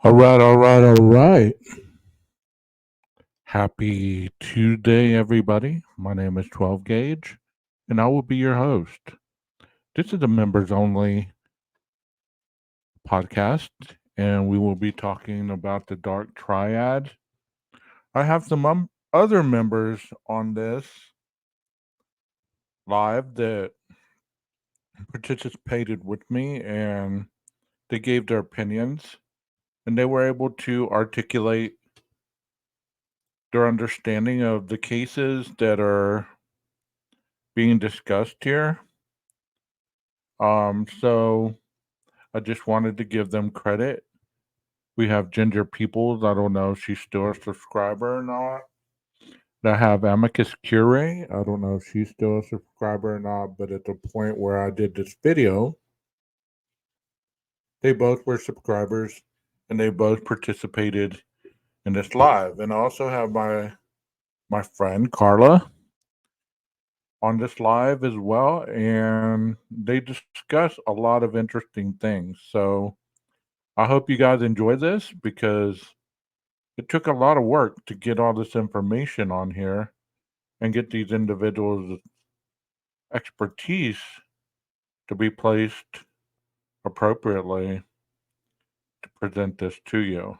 All right, all right, all right. Happy Tuesday, everybody. My name is 12 Gauge, and I will be your host. This is a members only podcast, and we will be talking about the Dark Triad. I have some other members on this live that participated with me, and they gave their opinions, and they were able to articulate their understanding of the cases that are being discussed here. So I just wanted to give them credit. We have Gingerpeoples. I don't know if she's still a subscriber or not. I have Amicuscuriae. I don't know if she's still a subscriber or not, but at the point where I did this video, they both were subscribers and they both participated in this live. And I also have my friend Carla on this live as well, and they discuss a lot of interesting things. So I hope you guys enjoy this because it took a lot of work to get all this information on here and get these individuals' expertise to be placed appropriately to present this to you.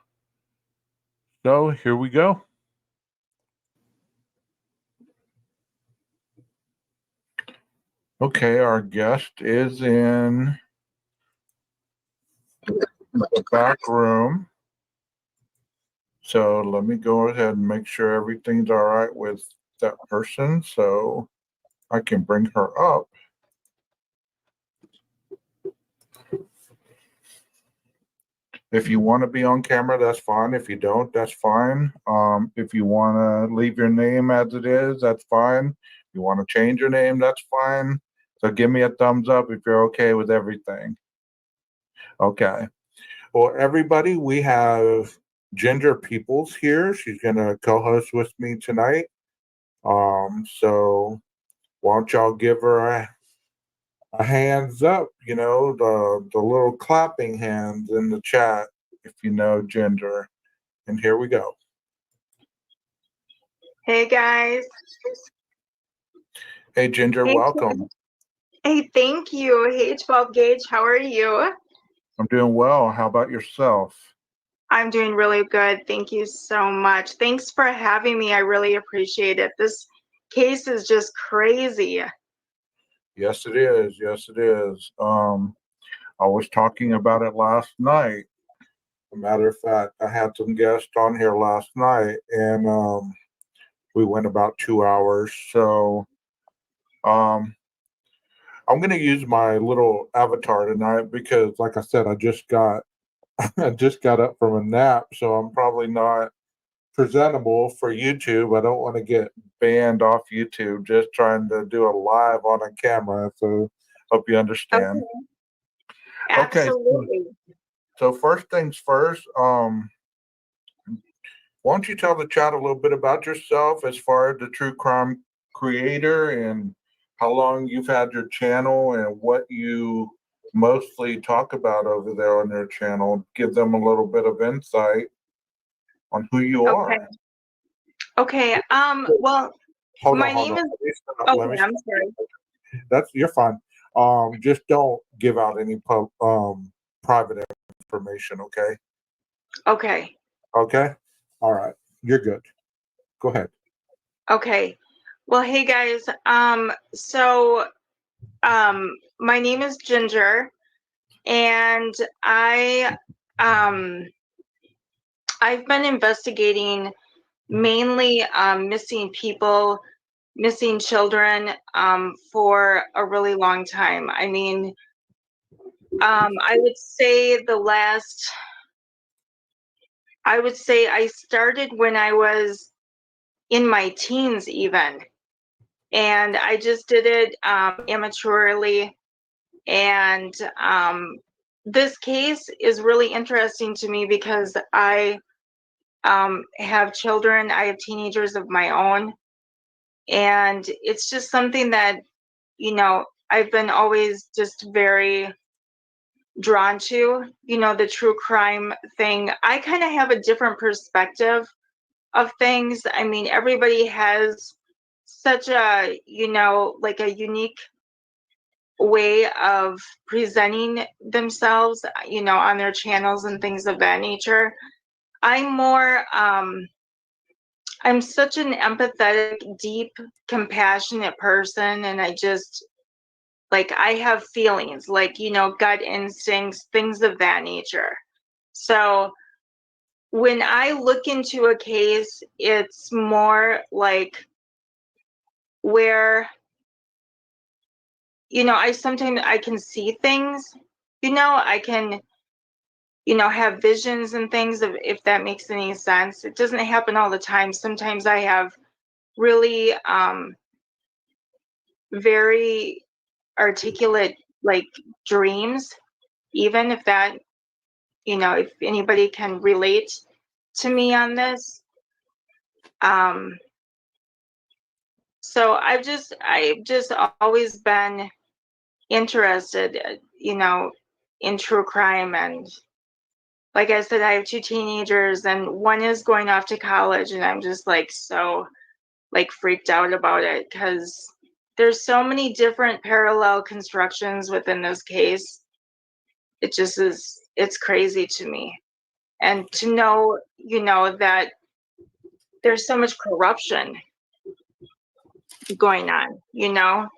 So here we go. Okay, our guest is in the back room. So let me go ahead and make sure everything's all right with that person so I can bring her up. If you want to be on camera, that's fine. If you don't, that's fine. If you want to leave your name as it is, that's fine. If you want to change your name, that's fine. So give me a thumbs up if you're okay with everything. Okay. Well, everybody, we have Gingerpeoples here. She's going to co-host with me tonight. So why don't y'all give her a hands up, the little clapping hands in the chat if you know Ginger. And here we go. Hey guys. Hey Ginger, Hey, welcome. Hey, thank you. Hey 12 Gauge, how are you? I'm doing well. How about yourself? I'm doing really good. Thank you so much. Thanks for having me. I really appreciate it. This case is just crazy. Yes, it is. Yes, it is. I was talking about it last night. As a matter of fact, I had some guests on here last night, and we went about 2 hours. So um, I'm going to use my little avatar tonight because, like I said, I just got I just got up from a nap, so I'm probably not presentable for YouTube. I don't want to get banned off YouTube just trying to do a live on a camera. So hope you understand. Okay. Okay. Absolutely. So first things first, why don't you tell the chat a little bit about yourself as far as the true crime creator and how long you've had your channel and what you mostly talk about over there on your channel. Give them a little bit of insight on who you Okay. are. Okay. Well, Hold on, my hold name on. is Let me stop. Let me okay, I'm stop. sorry. That's you're fine. Just don't give out any private information. Okay. Okay. Okay. All right. You're good. Go ahead. Okay. Well, hey guys. My name is Ginger, and um I've been investigating mainly missing people, missing children for a really long time. I mean, I would say I started when I was in my teens, even, and I just did it amateurly. And this case is really interesting to me because I have children, I have teenagers of my own, and it's just something that, I've been always just very drawn to, the true crime thing. I kind of have a different perspective of things. I mean, everybody has such a, like a unique way of presenting themselves, on their channels and things of that nature. I'm more, I'm such an empathetic, deep, compassionate person, and I just, like, I have feelings, like, gut instincts, things of that nature. So when I look into a case, it's more like where, I sometimes I can see things, I can, have visions and things, if that makes any sense. It doesn't happen all the time. Sometimes I have really very articulate, like, dreams, even if that, if anybody can relate to me on this. Um, so I've just always been interested, in true crime. And like I said, I have two teenagers, and one is going off to college, and I'm just like so like freaked out about it because there's so many different parallel constructions within this case. It just is, it's crazy to me. And to know, that there's so much corruption going on,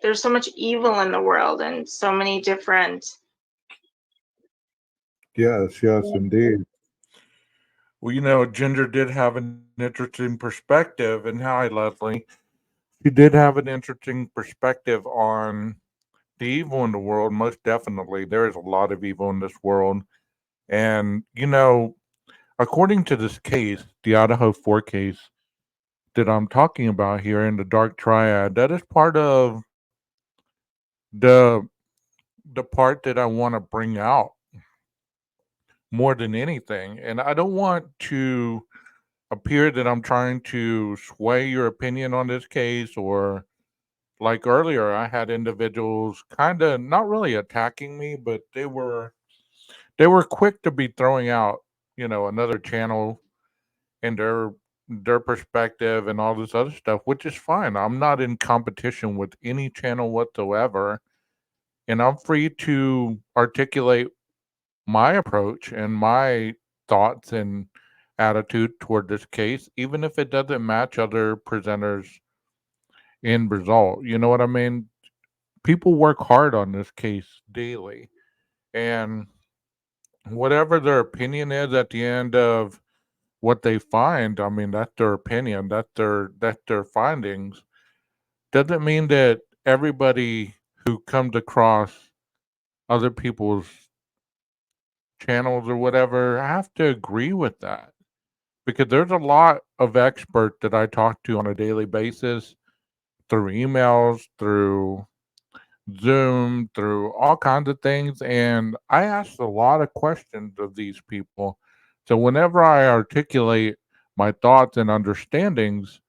there's so much evil in the world and so many different. Yes, yes, indeed. Well, Ginger did have an interesting perspective, and hi, Leslie. She did have an interesting perspective on the evil in the world. Most definitely, there is a lot of evil in this world, and according to this case, the Idaho 4 case that I'm talking about here in the Dark Triad, that is part of the the part that I want to bring out more than anything. And I don't want to appear that I'm trying to sway your opinion on this case, or like earlier I had individuals kind of not really attacking me, but they were quick to be throwing out, another channel and their perspective and all this other stuff, which is fine. I'm not in competition with any channel whatsoever, and I'm free to articulate my approach and my thoughts and attitude toward this case, even if it doesn't match other presenters' end result. You know what I mean? People work hard on this case daily, and whatever their opinion is at the end of what they find, I mean, that's their opinion, that's their findings. Doesn't mean that everybody who comes across other people's channels or whatever have to agree with that, because there's a lot of experts that I talk to on a daily basis through emails, through Zoom, through all kinds of things, and I ask a lot of questions of these people. So whenever I articulate my thoughts and understandings,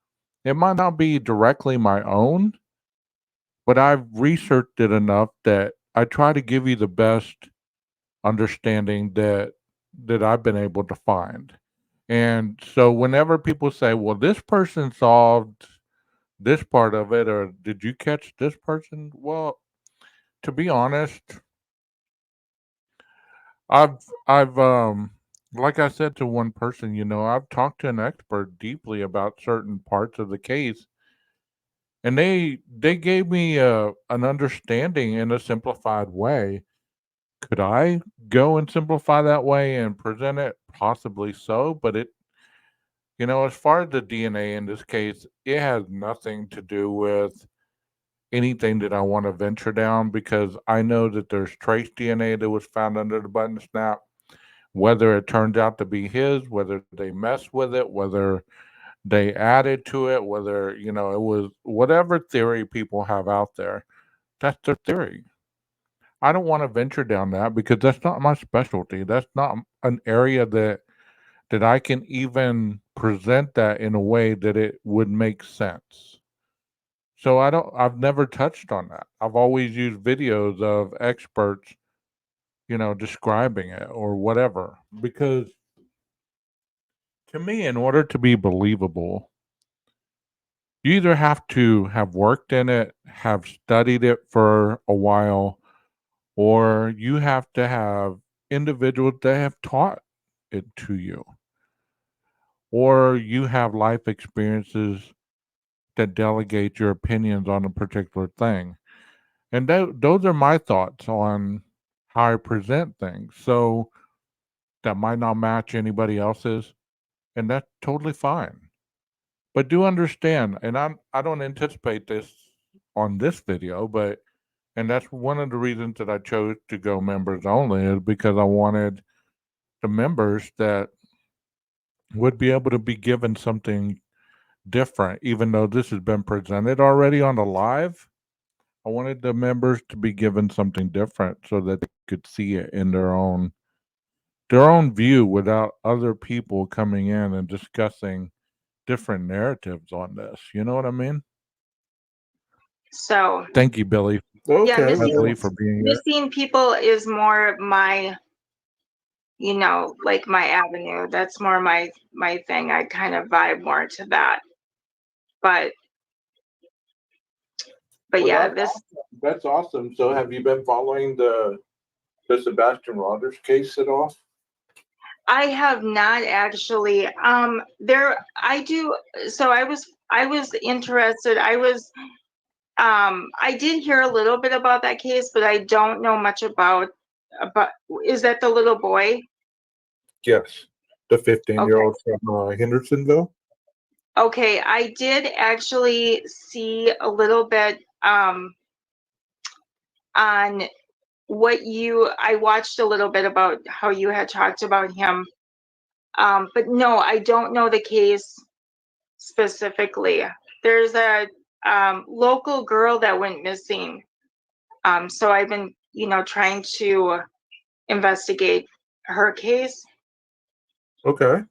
it might not be directly my own, but I've researched it enough that I try to give you the best understanding that I've been able to find. And so whenever people say, "Well, this person solved this part of it," or "Did you catch this person?" Well, to be honest, I've like I said to one person, I've talked to an expert deeply about certain parts of the case, and they gave me an understanding in a simplified way. Could I go and simplify that way and present it? Possibly so, but as far as the DNA in this case, it has nothing to do with anything that I want to venture down, because I know that there's trace DNA that was found under the button snap. Whether it turns out to be his, whether they messed with it, whether they added to it, whether, it was whatever theory people have out there, that's their theory. I don't want to venture down that because that's not my specialty. That's not an area that I can even present that in a way that it would make sense. So I've never touched on that. I've always used videos of experts, describing it or whatever. Because to me, in order to be believable, you either have to have worked in it, have studied it for a while, or you have to have individuals that have taught it to you, or you have life experiences that delegate your opinions on a particular thing. And those are my thoughts on how I present things. So that might not match anybody else's, and that's totally fine. But do understand, and I don't anticipate this on this video, but and that's one of the reasons that I chose to go members only is because I wanted the members that would be able to be given something different, even though this has been presented already on the live. I wanted the members to be given something different so that they could see it in their own view without other people coming in and discussing different narratives on this. You know what I mean? So Thank you, Billy, yeah, Okay. Leslie, for being here. missing people is more my, like my avenue. That's more my thing. I kind of vibe more to that. But Well, yeah, that's awesome. So have you been following the Sebastian Rogers case at all? I have not actually. I do. So I was interested. I did hear a little bit about that case, but I don't know much about. Is that the little boy? Yes. The 15-year-old Okay. from Hendersonville? Okay, I did actually see a little bit on I watched a little bit about how you had talked about him. But no, I don't know the case specifically. There's a local girl that went missing. So I've been, trying to investigate her case. Okay.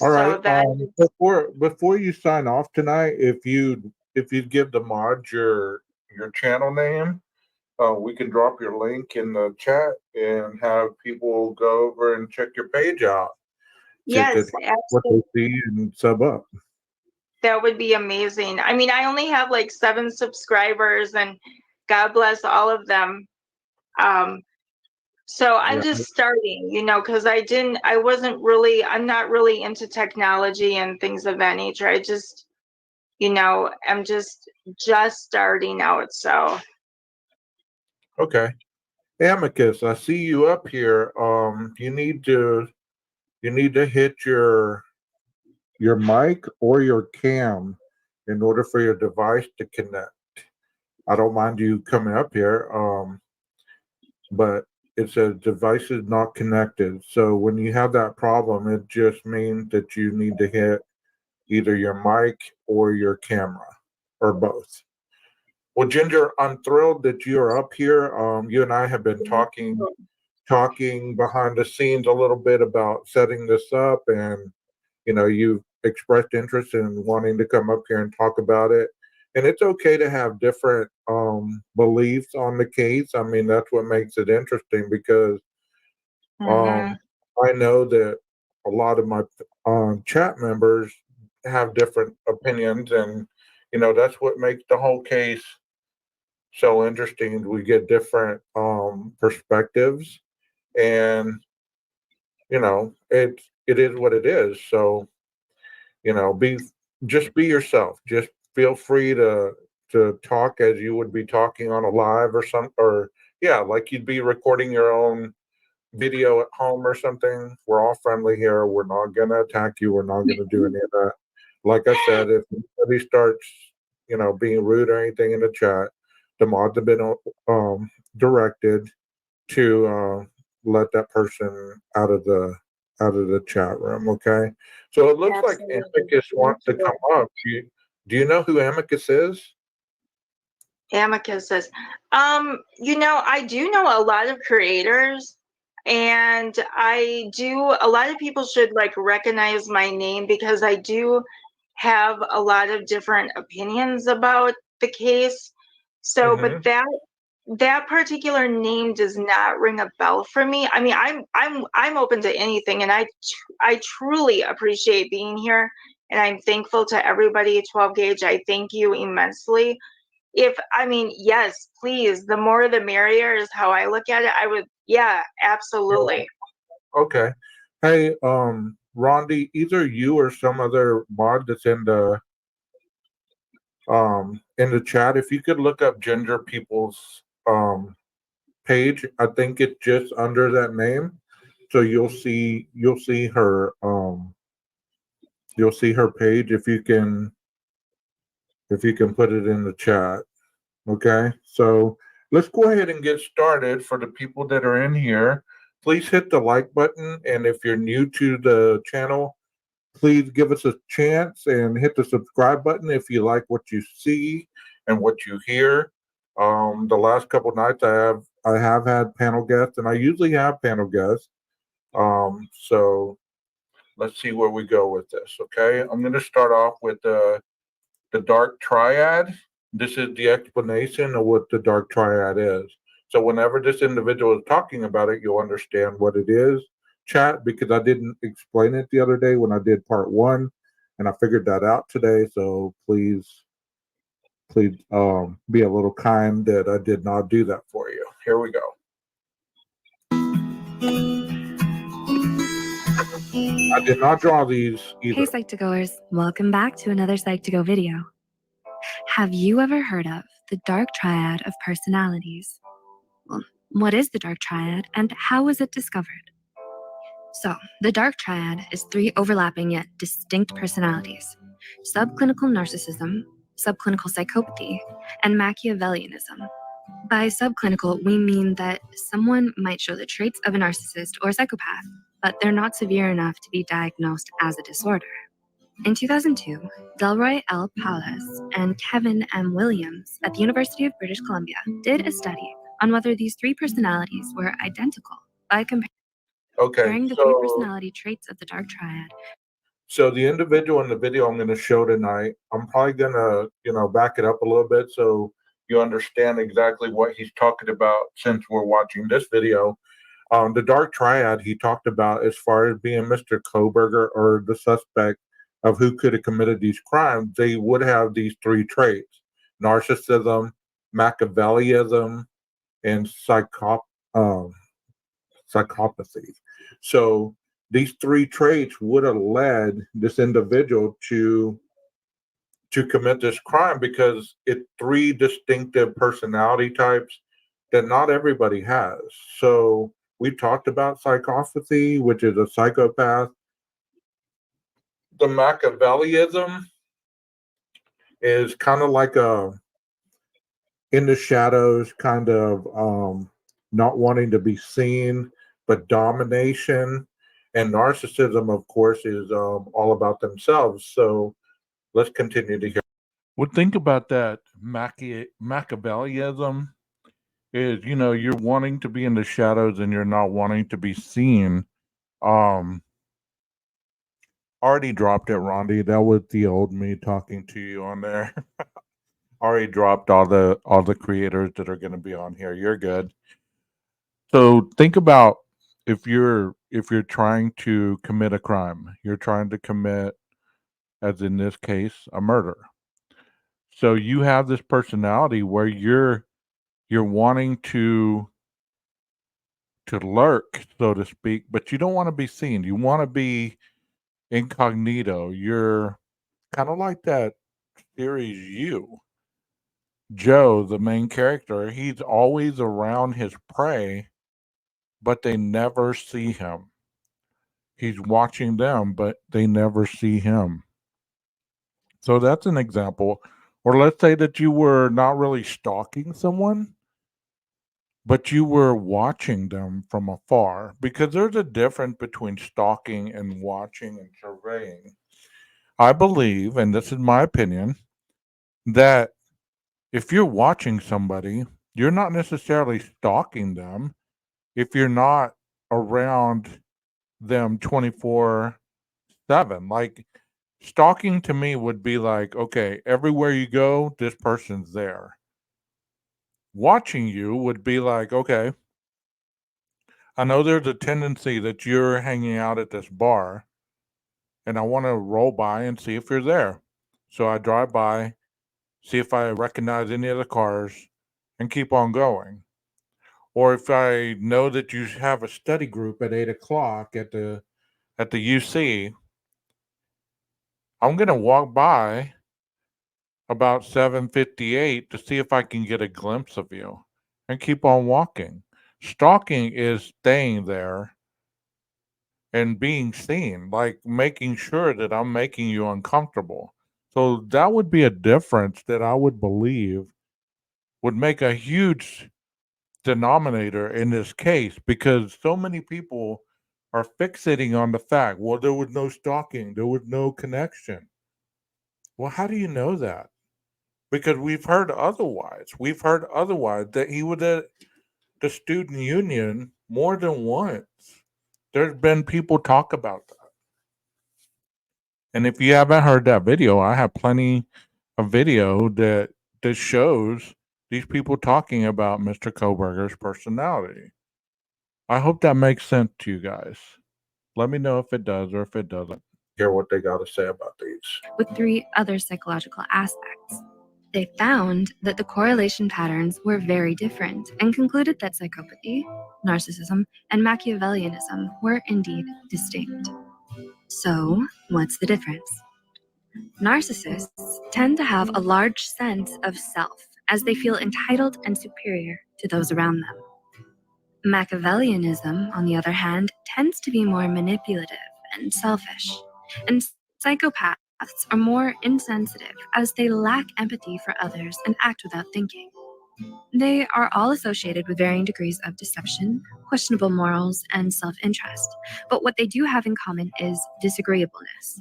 All right. So that Before you sign off tonight, if you'd give the mods your channel name, we can drop your link in the chat and have people go over and check your page out to yes, what absolutely. they see and sub up. That would be amazing. I mean, I only have like 7 subscribers, and God bless all of them. So I'm Yeah. just starting, because I'm not really into technology and things of that nature. I just, I'm just starting out. So Okay. Amicus, I see you up here. You need to hit your mic or your cam in order for your device to connect. I don't mind you coming up here, but it says device is not connected. So when you have that problem, it just means that you need to hit either your mic or your camera or both. Well, Ginger, I'm thrilled that you're up here. You and I have been talking behind the scenes a little bit about setting this up, and you've expressed interest in wanting to come up here and talk about it. And it's okay to have different beliefs on the case. I mean, that's what makes it interesting because mhm. um, I know that a lot of my chat members have different opinions, and that's what makes the whole case so interesting. We get different perspectives, and it is what it is. So be just be yourself. Just feel free to talk as you would be talking on a live or some or yeah, like you'd be recording your own video at home or something. We're all friendly here. We're not gonna attack you. We're not gonna do any of that. Like I said, if anybody starts, being rude or anything in the chat, the mods have been directed to let that person out of the chat room. Okay. So it looks like Absolutely. Amicus wants to come up. Do you know who Amicus is? Amicus says, I do know a lot of creators, and a lot of people should like recognize my name because I do have a lot of different opinions about the case. So, but Mm-hmm. that particular name does not ring a bell for me. I mean, I'm open to anything, and I truly appreciate being here, and I'm thankful to everybody. 12 Gauge, I thank you immensely. Yes, please, the more the merrier is how I look at it. Yeah, absolutely. Okay. Hey, Rondi, either you or some other mod that's in the chat, if you could look up Gingerpeoples page, I think it's just under that name. So you'll see her page if you can put it in the chat. Okay. So let's go ahead and get started. For the people that are in here, please hit the like button, and if you're new to the channel, please give us a chance and hit the subscribe button if you like what you see and what you hear. The last couple nights I have had panel guests, and I usually have panel guests. So let's see where we go with this. Okay, I'm going to start off with the dark triad. This is the explanation of what the dark triad is. So whenever this individual is talking about it, you'll understand what it is, chat, because I didn't explain it the other day when I did part one, and I figured that out today. So please be a little kind that I did not do that for you. Here we go. I did not draw these either. Hey Psych2Goers, welcome back to another Psych2Go video. Have you ever heard of the dark triad of personalities? Well, what is the dark triad and how was it discovered? So, the dark triad is 3 overlapping yet distinct personalities: subclinical narcissism, subclinical psychopathy, and Machiavellianism. By subclinical, we mean that someone might show the traits of a narcissist or psychopath, but they're not severe enough to be diagnosed as a disorder. In 2002, Delroy L. Paulus and Kevin M. Williams at the University of British Columbia did a study on whether these 3 personalities were identical by comparing the 3 personality traits of the dark triad. So the individual in the video I'm going to show tonight, I'm probably going to, back it up a little bit so you understand exactly what he's talking about since we're watching this video. The dark triad he talked about as far as being Mr. Koberger or the suspect of who could have committed these crimes, they would have these 3 traits: narcissism, Machiavellianism, and psychopathy. So these 3 traits would have led this individual to commit this crime because it's 3 distinctive personality types that not everybody has. So we talked about psychopathy, which is a psychopath. The Machiavellianism is kind of like a in the shadows, kind of not wanting to be seen, but domination. And narcissism, of course, is all about themselves. So let's continue to hear. Well, think about that. Machiavellianism is, you're wanting to be in the shadows and you're not wanting to be seen. Already dropped it, Rondi. That was the old me talking to you on there. Already dropped all the creators that are going to be on here. You're good. So think about if you're trying to commit a crime, you're trying to commit, as in this case, a murder. So you have this personality where you're wanting to lurk, so to speak, but you don't want to be seen. You want to be incognito. You're kind of like that series You. Joe, the main character, he's always around his prey, but they never see him. He's watching them, but they never see him. So that's an example. Or let's say that you were not really stalking someone, but you were watching them from afar, because there's a difference between stalking and watching and surveying. I believe, and this is my opinion, that if you're watching somebody, you're not necessarily stalking them if you're not around them 24/7. Like, stalking to me would be like, okay, everywhere you go, this person's there. watching you would be like, okay, I know there's a tendency that you're hanging out at this bar, and I want to roll by and see if you're there. So I drive by, see if I recognize any of the cars, and keep on going. Or if I know that you have a study group at 8 o'clock at the UC, I'm gonna walk by about 7:58 to see if I can get a glimpse of you, and keep on walking. Stalking is staying there and being seen, like making sure that I'm making you uncomfortable. So that would be a difference that I would believe would make a huge denominator in this case, because so many people are fixating on the fact, well, there was no stalking, there was no connection. Well, how do you know that? Because we've heard otherwise. We've heard otherwise that he was at the student union more than once. There's been people talk about that. And if you haven't heard that video, I have plenty of video that shows these people talking about Mr. Koberger's personality. I hope that makes sense to you guys. Let me know if it does or if it doesn't. Hear what they got to say about these. With 3 other psychological aspects. They found that the correlation patterns were very different and concluded that psychopathy, narcissism, and Machiavellianism were indeed distinct. So, what's the difference? Narcissists tend to have a large sense of self as they feel entitled and superior to those around them. Machiavellianism, on the other hand, tends to be more manipulative and selfish, and psychopaths are more insensitive as they lack empathy for others and act without thinking. They are all associated with varying degrees of deception, questionable morals, and self-interest, but what they do have in common is disagreeableness.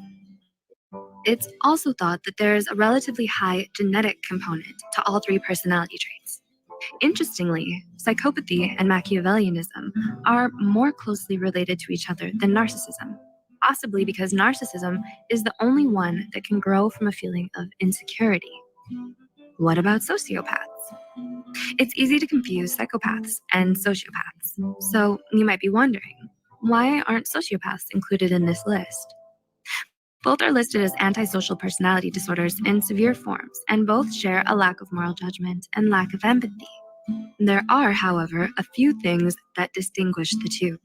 It's also thought that there is a relatively high genetic component to all 3 personality traits. Interestingly, psychopathy and Machiavellianism are more closely related to each other than narcissism, possibly because narcissism is the only one that can grow from a feeling of insecurity. What about sociopaths? It's easy to confuse psychopaths and sociopaths, so you might be wondering, why aren't sociopaths included in this list? Both are listed as antisocial personality disorders in severe forms, and both share a lack of moral judgment and lack of empathy. There are, however, a few things that distinguish the two.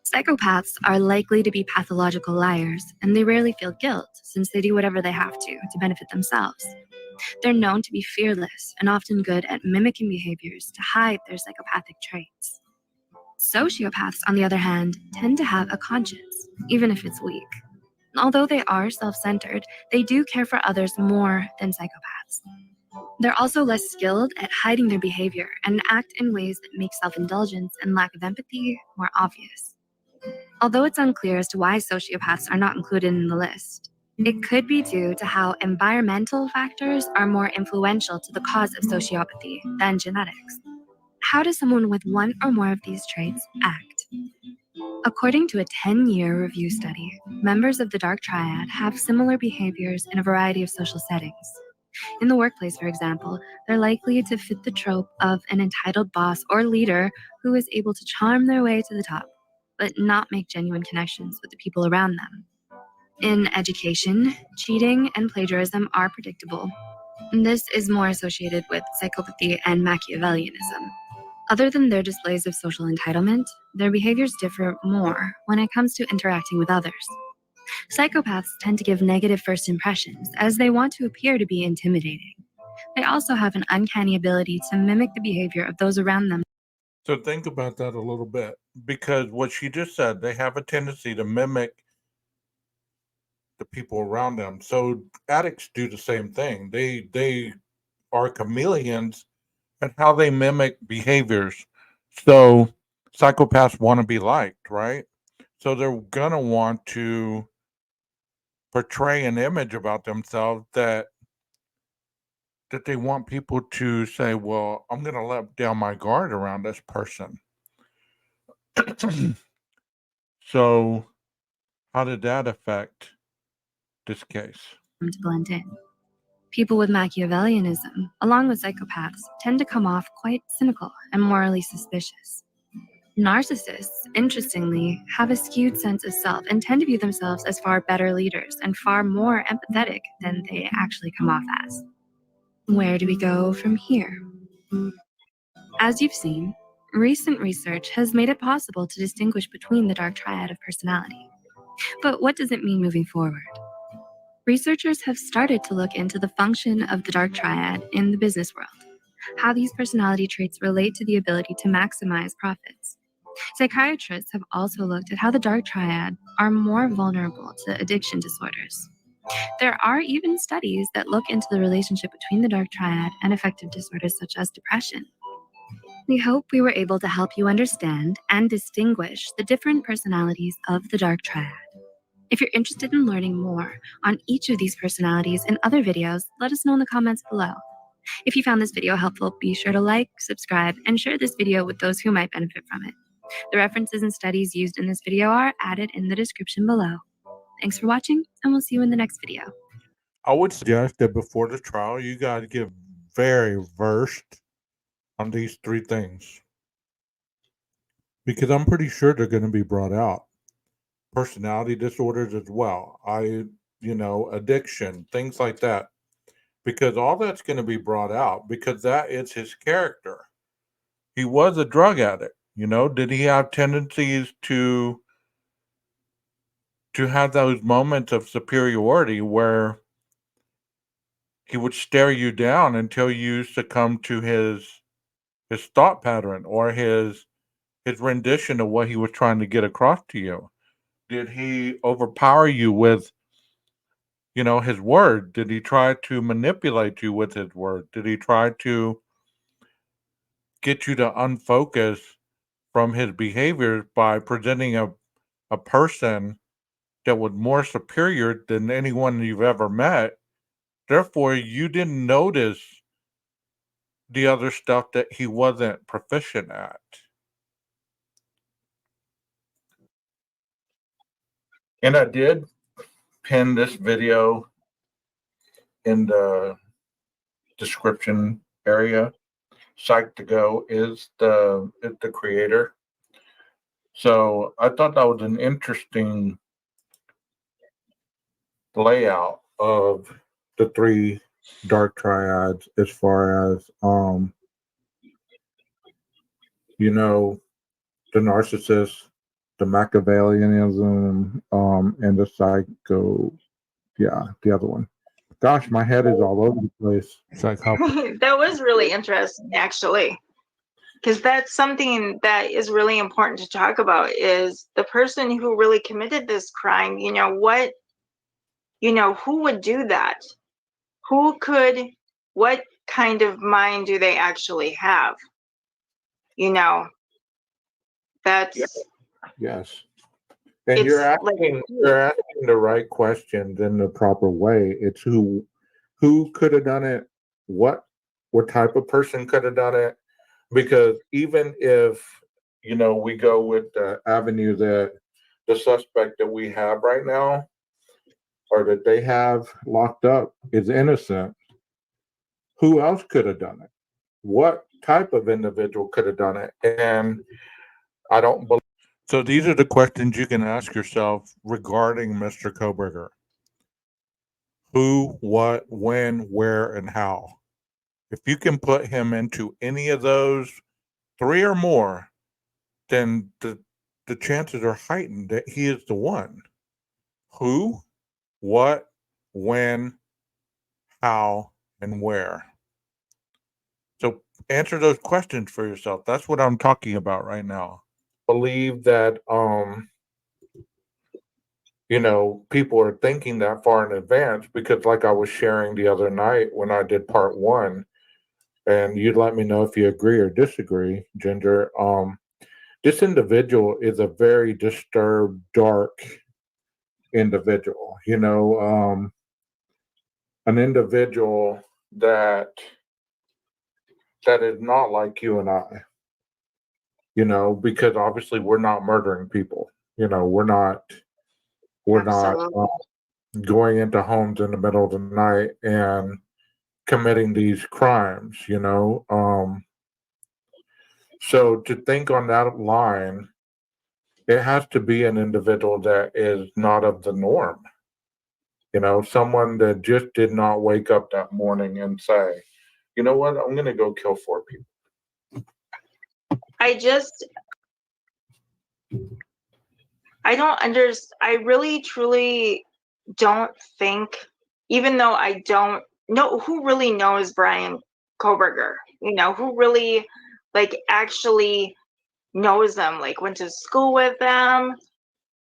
Psychopaths are likely to be pathological liars, and they rarely feel guilt since they do whatever they have to benefit themselves. They're known to be fearless and often good at mimicking behaviors to hide their psychopathic traits. Sociopaths, on the other hand, tend to have a conscience, even if it's weak. Although they are self-centered, they do care for others more than psychopaths. They're also less skilled at hiding their behavior and act in ways that make self-indulgence and lack of empathy more obvious. Although it's unclear as to why sociopaths are not included in the list, it could be due to how environmental factors are more influential to the cause of sociopathy than genetics. How does someone with one or more of these traits act? According to a 10-year review study, members of the dark triad have similar behaviors in a variety of social settings. In the workplace, for example, they're likely to fit the trope of an entitled boss or leader who is able to charm their way to the top, but not make genuine connections with the people around them. In education, cheating and plagiarism are predictable. This is more associated with psychopathy and Machiavellianism. Other than their displays of social entitlement, their behaviors differ more when it comes to interacting with others. Psychopaths tend to give negative first impressions as they want to appear to be intimidating. They also have an uncanny ability to mimic the behavior of those around them. So think about that a little bit, because what she just said, they have a tendency to mimic the people around them. So addicts do the same thing. They are chameleons and how they mimic behaviors. So psychopaths want to be liked, right? So they're gonna want to portray an image about themselves that they want people to say, well, I'm gonna let down my guard around this person. So how did that affect this case? To blend in. People with Machiavellianism, along with psychopaths, tend to come off quite cynical and morally suspicious. Narcissists, interestingly, have a skewed sense of self and tend to view themselves as far better leaders and far more empathetic than they actually come off as. Where do we go from here? As you've seen, recent research has made it possible to distinguish between the dark triad of personality. But what does it mean moving forward? Researchers have started to look into the function of the dark triad in the business world, how these personality traits relate to the ability to maximize profits. Psychiatrists have also looked at how the dark triad are more vulnerable to addiction disorders. There are even studies that look into the relationship between the dark triad and affective disorders such as depression. We hope we were able to help you understand and distinguish the different personalities of the dark triad. If you're interested in learning more on each of these personalities in other videos, let us know in the comments below. If you found this video helpful, be sure to like, subscribe, and share this video with those who might benefit from it. The references and studies used in this video are added in the description below. Thanks for watching, and we'll see you in the next video. I would suggest that before the trial, you got to get very versed on these 3 things, because I'm pretty sure they're going to be brought out. Personality disorders as well. Addiction, things like that, because all that's going to be brought out, because that is his character. He was a drug addict. Did he have tendencies to have those moments of superiority where he would stare you down until you succumb to his thought pattern or his rendition of what he was trying to get across to you? Did he overpower you with his word? Did he try to manipulate you with his word? Did he try to get you to unfocus from his behaviors by presenting a person that was more superior than anyone you've ever met? Therefore, you didn't notice the other stuff that he wasn't proficient at. And I did pin this video in the description area. Psych2Go is the creator. So I thought that was an interesting layout of The 3 dark triads, as far as the narcissist, the Machiavellianism, and the psycho. Yeah, the other one. Gosh, my head is all over the place. That was really interesting, actually, because that's something that is really important to talk about, is the person who really committed this crime. Who would do that? What kind of mind do they actually have? That's Yes. And you're asking the right questions in the proper way. It's who could have done it, what type of person could have done it. Because even if we go with the avenue that the suspect that we have right now, or that they have locked up, is innocent, who else could have done it? What type of individual could have done it? And I don't believe. So these are the questions you can ask yourself regarding Mr. Kohberger. Who, what, when, where, and how. If you can put him into any of those 3 or more, then the chances are heightened that he is the one. Who, what, when, how, and where. So answer those questions for yourself. That's what I'm talking about right now. Believe that people are thinking that far in advance, because like I was sharing the other night when I did part 1, and you'd let me know if you agree or disagree, Ginger. This individual is a very disturbed, dark individual. An individual that is not like you and I. Because obviously we're not murdering people. We're not going into homes in the middle of the night and committing these crimes, so to think on that line, it has to be an individual that is not of the norm. Someone that just did not wake up that morning and say, you know what, I'm going to go kill 4 people. I don't understand. I really, truly don't think, even though I don't know who really knows Brian Koberger, who really actually knows them, went to school with them,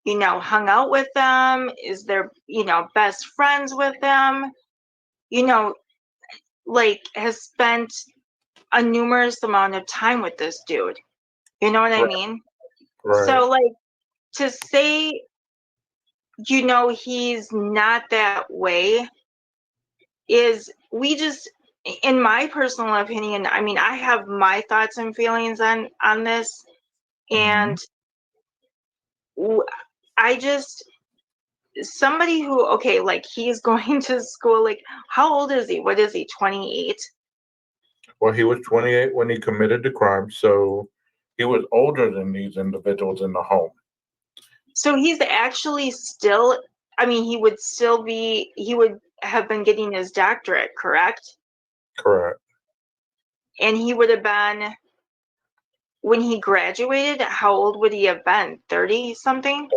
hung out with them, is their, best friends with them, has spent a numerous amount of time with this dude. You know what I mean? Right. So to say, he's not that way is, in my personal opinion, I mean, I have my thoughts and feelings on this, and I just, somebody who, okay, he's going to school, how old is he? What is he, 28? Well, he was 28 when he committed the crime, so he was older than these individuals in the home. So he's actually still, I mean, he would have been getting his doctorate, correct? Correct. And he would have been, when he graduated, how old would he have been? 30 something?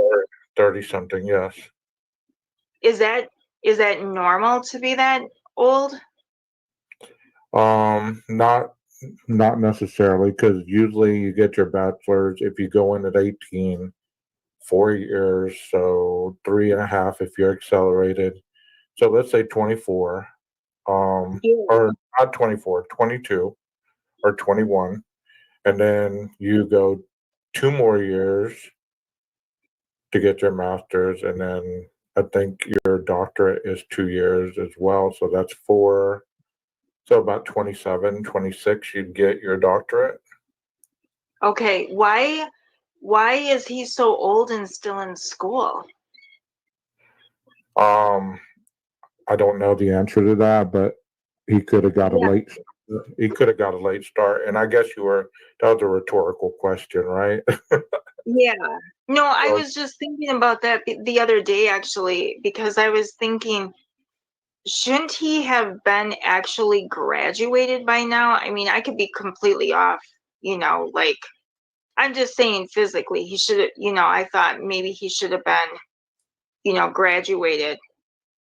30 something, yes. Is that normal to be that old? Not necessarily, because usually you get your bachelor's if you go in at 18, 4 years, so 3.5 if you're accelerated. So let's say 24, or not 24, 22 or 21, and then you go 2 more years to get your master's, and then I think your doctorate is 2 years as well, so that's 4. So about 27, 26, you'd get your doctorate. Okay, why is he so old and still in school? I don't know the answer to that, but he could have got a late start. And I guess that was a rhetorical question, right? Yeah. No, I was just thinking about that the other day, actually, because I was thinking, shouldn't he have been actually graduated by now? I mean, I could be completely off, I'm just saying physically, he should have, I thought maybe he should have been, graduated.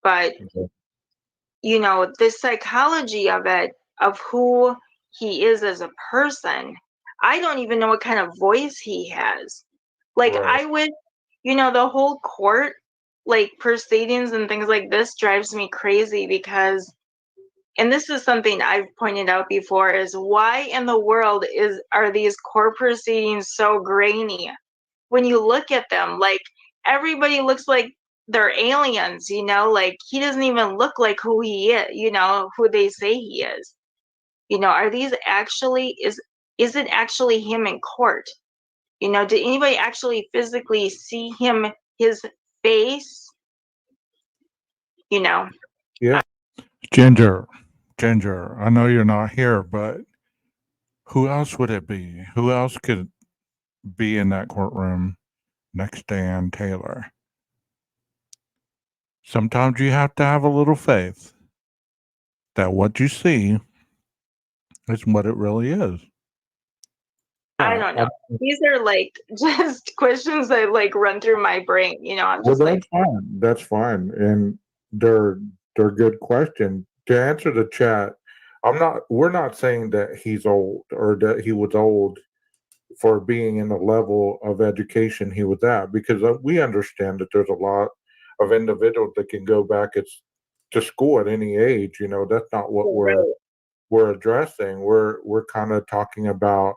But, the psychology of it, of who he is as a person, I don't even know what kind of voice he has. Right. I would, the whole court, proceedings and things like this drives me crazy because, and this is something I've pointed out before, is why in the world are these court proceedings so grainy? When you look at them, everybody looks like they're aliens, he doesn't even look like who he is, who they say he is. Are these actually, is it actually him in court? Did anybody actually physically see him, his face? Yeah. Ginger, I know you're not here, but who else would it be? Who else could be in that courtroom next to Ann Taylor? Sometimes you have to have a little faith that what you see is what it really is. I don't know. These are just questions that run through my brain. I'm just that's fine. That's fine, and they're good questions. To answer the chat, we're not saying that he's old or that he was old for being in the level of education he was at, because we understand that there's a lot of individuals that can go back to school at any age. That's not what we're addressing. We're kind of talking about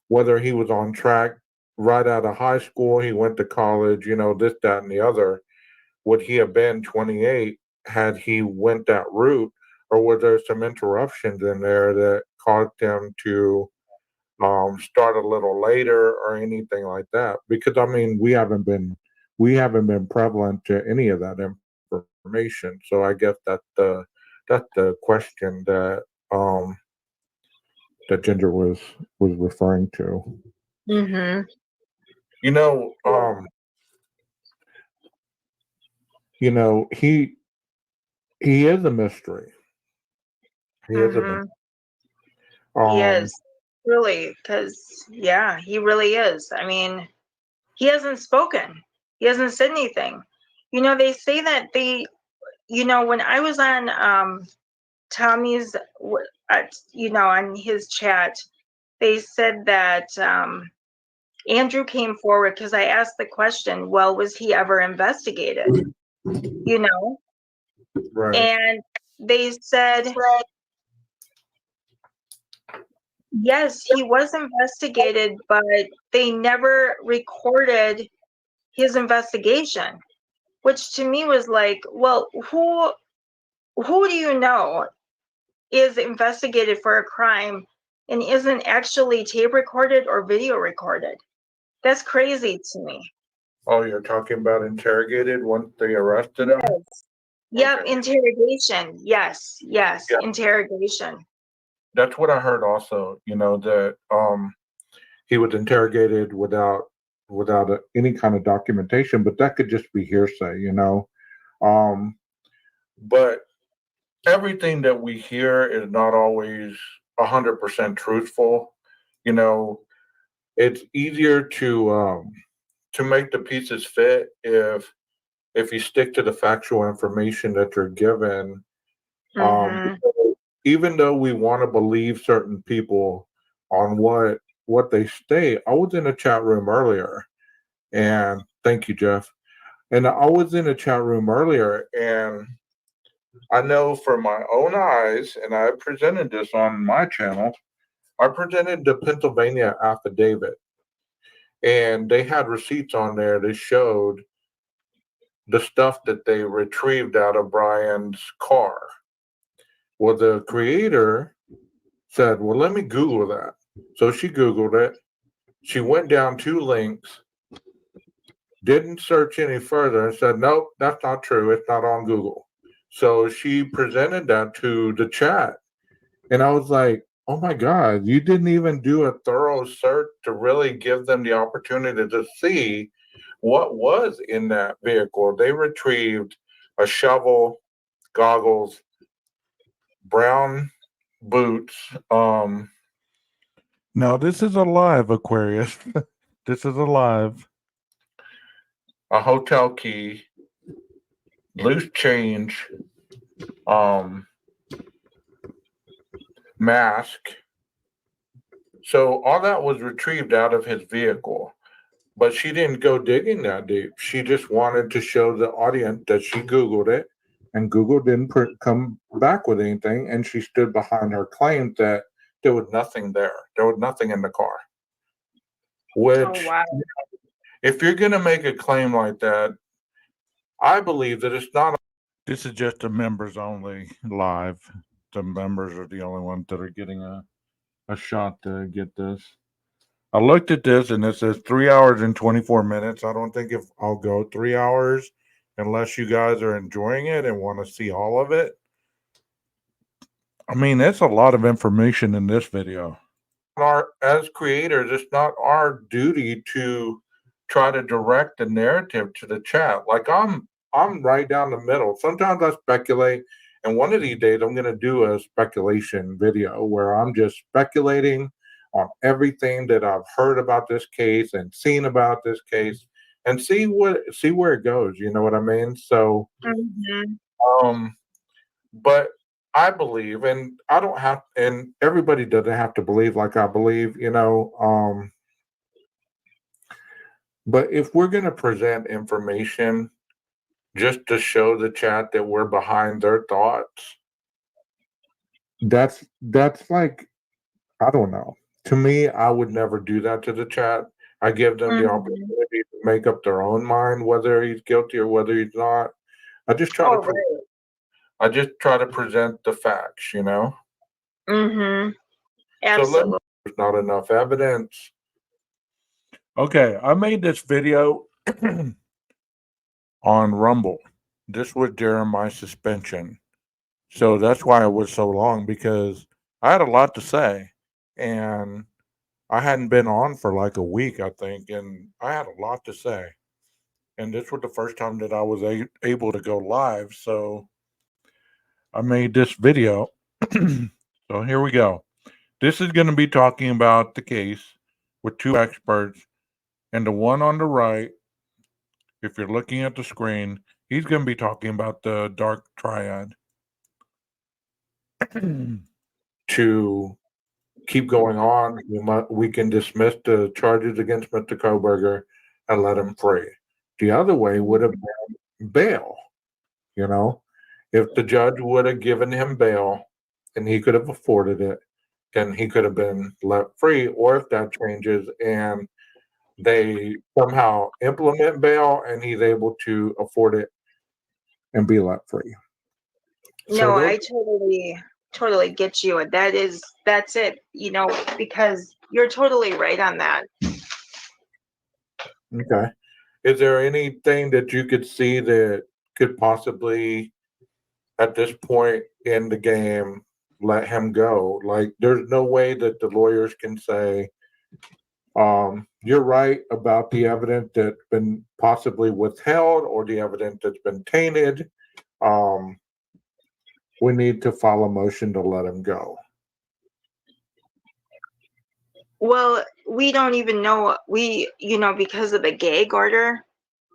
whether he was on track right out of high school, he went to college, this, that, and the other. Would he have been 28 had he went that route, or was there some interruptions in there that caused him to start a little later or anything like that? Because I mean, we haven't been prevalent to any of that information. So I guess that's the question that that Ginger was referring to. Mm-hmm. You know, he is a mystery. He is a mystery. Mm-hmm. He is. Really, because, yeah, he really is. I mean, he hasn't spoken. He hasn't said anything. They say that when I was on Tommy's, on his chat, they said that Andrew came forward because I asked the question, well, was he ever investigated? Right. And they said, yes, he was investigated, but they never recorded his investigation, which to me was like, well, who do you know is investigated for a crime and isn't actually tape recorded or video recorded? That's crazy to me. Oh, you're talking about interrogated once they arrested him? Yep, Okay. interrogation. Yes, Yeah. interrogation. That's what I heard also, that he was interrogated without any kind of documentation, but that could just be hearsay, but everything that we hear is not always 100% truthful. It's easier to make the pieces fit if you stick to the factual information that you're given. Mm-hmm. Even though we want to believe certain people on what they state. I was in a chat room earlier, and thank you, Jeff. And I was in a chat room earlier, and I know from my own eyes, and I presented this on my channel. I presented the Pennsylvania affidavit, and they had receipts on there that showed the stuff that they retrieved out of Brian's car. Well, the creator said, well, let me Google that. So she Googled it. She went down 2 links, didn't search any further, and said, nope, that's not true. It's not on Google. So she presented that to the chat. And I was like, oh my God, you didn't even do a thorough search to really give them the opportunity to see what was in that vehicle. They retrieved a shovel, goggles, brown boots. No, this is a live Aquarius. This is a live. A hotel key, loose change, mask. So all that was retrieved out of his vehicle. But she didn't go digging that deep. She just wanted to show the audience that she Googled it, and Google didn't come back with anything, and she stood behind her claim that there was nothing there. There was nothing in the car. Which, wow. If you're going to make a claim like that, I believe that it's not. This is just a members only live. The members are the only ones that are getting a shot to get this. I looked at this and it says 3 hours and 24 minutes. I don't think if I'll go 3 hours unless you guys are enjoying it and want to see all of it. I mean, that's a lot of information in this video. As creators, it's not our duty to try to direct the narrative to the chat. Like I'm right down the middle. Sometimes I speculate, and one of these days I'm going to do a speculation video where I'm just speculating on everything that I've heard about this case and seen about this case, and see where it goes. You know what I mean? So, but I believe, and I don't have, and everybody doesn't have to believe like I believe, but if we're going to present information just to show the chat that we're behind their thoughts, that's like, I don't know. To me, I would never do that to the chat. I give them the opportunity to make up their own mind whether he's guilty or whether he's not. I just try to present the facts, Mm-hmm. So there's not enough evidence. Okay, I made this video on Rumble. This was during my suspension. So that's why it was so long, because I had a lot to say, and I hadn't been on for like a week, I think, and I had a lot to say. And this was the first time that I was able to go live, so I made this video. So here we go. This is going to be talking about the case with two experts, and the one on the right, if you're looking at the screen, he's going to be talking about the dark triad. To keep going on, we can dismiss the charges against Mr. Koberger and let him free. The other way would have been bail. You know, if the judge would have given him bail and he could have afforded it, then he could have been let free. Or if that changes and they somehow implement bail and he's able to afford it and be let free. No, I totally get you. That's it, because you're totally right on that. Okay. Is there anything that you could see that could possibly, at this point in the game, let him go? Like, there's no way that the lawyers can say, you're right about the evidence that's been possibly withheld or the evidence that's been tainted. We need to file a motion to let him go. Well, we don't even know, because of the gag order,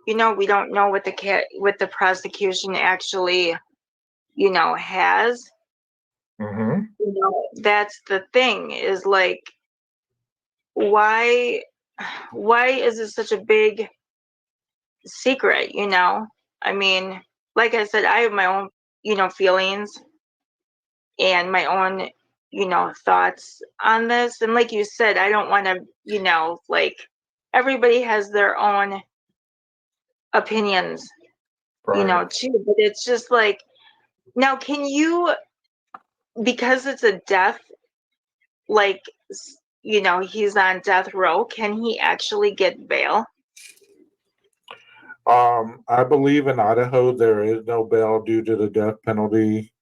we don't know what the prosecution actually, has. Mm-hmm. That's the thing, is like, why is it such a big secret? I mean, like I said, I have my own, feelings and my own, thoughts on this. And like you said, I don't want to, like, everybody has their own opinions, Right. too. But it's just like, now, can you, because it's a death, like, he's on death row, can he actually get bail? I believe in Idaho there is no bail due to the death penalty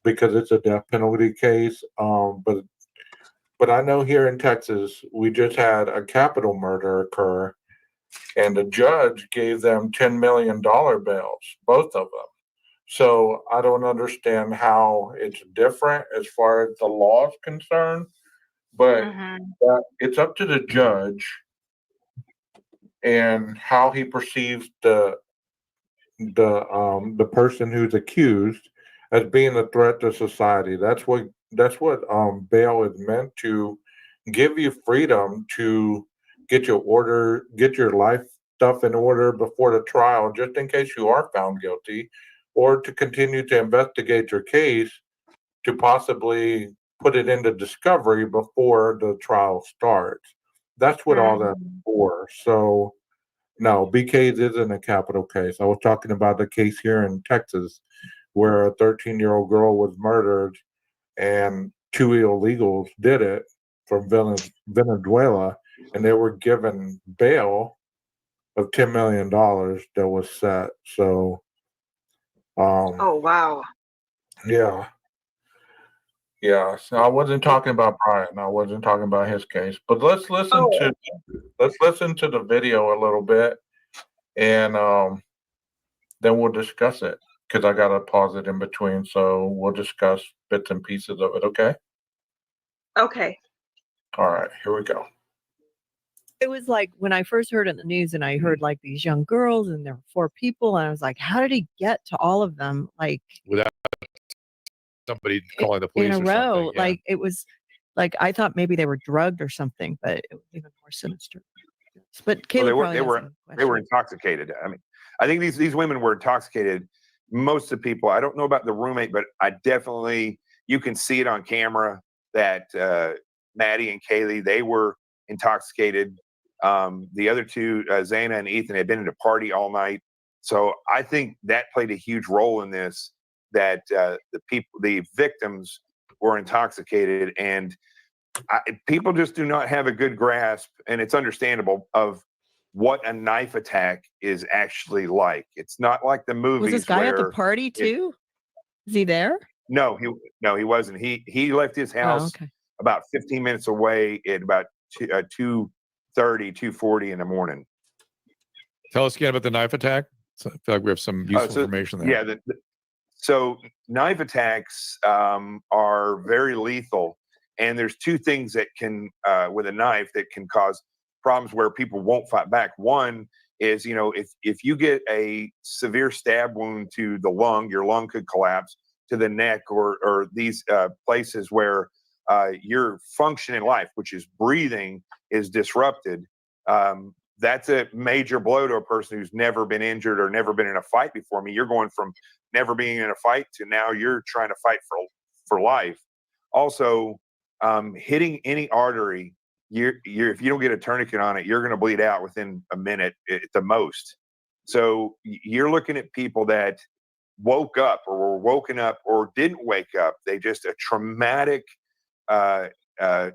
because it's a death penalty case. But I know here in Texas we just had a capital murder occur, and the judge gave them $10 million bails, both of them. So I don't understand how it's different as far as the law is concerned, but it's up to the judge and how he perceives the person who's accused as being a threat to society. That's what bail is meant to give you freedom to get your life stuff in order before the trial, just in case you are found guilty, or to continue to investigate your case to possibly put it into discovery before the trial starts. That's what all that's for. So no, BK's isn't a capital case. I was talking about the case here in Texas where a 13-year-old girl was murdered and two illegals did it from Venezuela, and they were given bail of $10 million that was set. So, Oh, wow. yeah. Yeah, so I wasn't talking about Brian. I wasn't talking about his case. But let's listen to the video a little bit, and then we'll discuss it, because I gotta pause it in between. So we'll discuss bits and pieces of it. Okay. Okay. All right. Here we go. It was like when I first heard it in the news and I heard like these young girls and there were 4 people and I was like, how did he get to all of them? Like without somebody calling the in police a or row. something. Yeah. Like it was like I thought maybe they were drugged or something, but it was even more sinister. But Caleb Well, they were question. intoxicated. I mean, I think these women were intoxicated. Most of the people, I don't know about the roommate, but I definitely, you can see it on camera that Maddie and Kaylee, they were intoxicated. The other two, Zana and Ethan, had been at a party all night. So I think that played a huge role in this, that the victims were intoxicated, and people just do not have a good grasp, and it's understandable, of what a knife attack is actually like. It's not like the movies. Was this guy at the where party too? Is he there? No, he wasn't. He left his Oh, house okay. about 15 minutes away at about 2:30, 2:40 in the morning. Tell us again about the knife attack. So I feel like we have some useful information there. Yeah. So knife attacks are very lethal, and there's two things that can, with a knife, that can cause problems where people won't fight back. One is, if you get a severe stab wound to the lung, your lung could collapse, to the neck, or these places where your function in life, which is breathing, is disrupted. That's a major blow to a person who's never been injured or never been in a fight before. I mean, you're going from never being in a fight to now you're trying to fight for life. Also, hitting any artery, if you don't get a tourniquet on it, you're going to bleed out within a minute at the most. So you're looking at people that woke up or were woken up or didn't wake up. They just a traumatic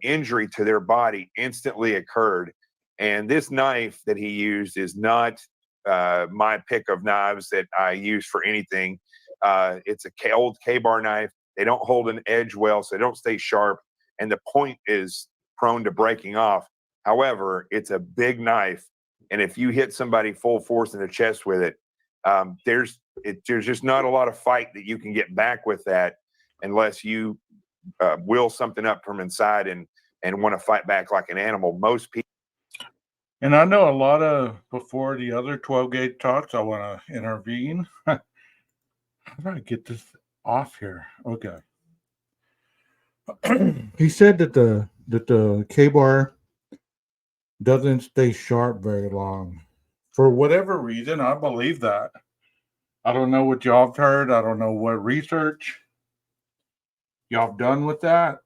injury to their body instantly occurred. And this knife that he used is not my pick of knives that I use for anything. It's a old K-bar knife. They don't hold an edge well, so they don't stay sharp, and the point is prone to breaking off. However, it's a big knife, and if you hit somebody full force in the chest with it, there's just not a lot of fight that you can get back with that unless you will something up from inside and want to fight back like an animal. Most people. And I know a lot of, before the other 12 gauge talks, I want to intervene. How do I get this off here? Okay. He said that the K-bar doesn't stay sharp very long. For whatever reason, I believe that. I don't know what y'all have heard. I don't know what research y'all have done with that.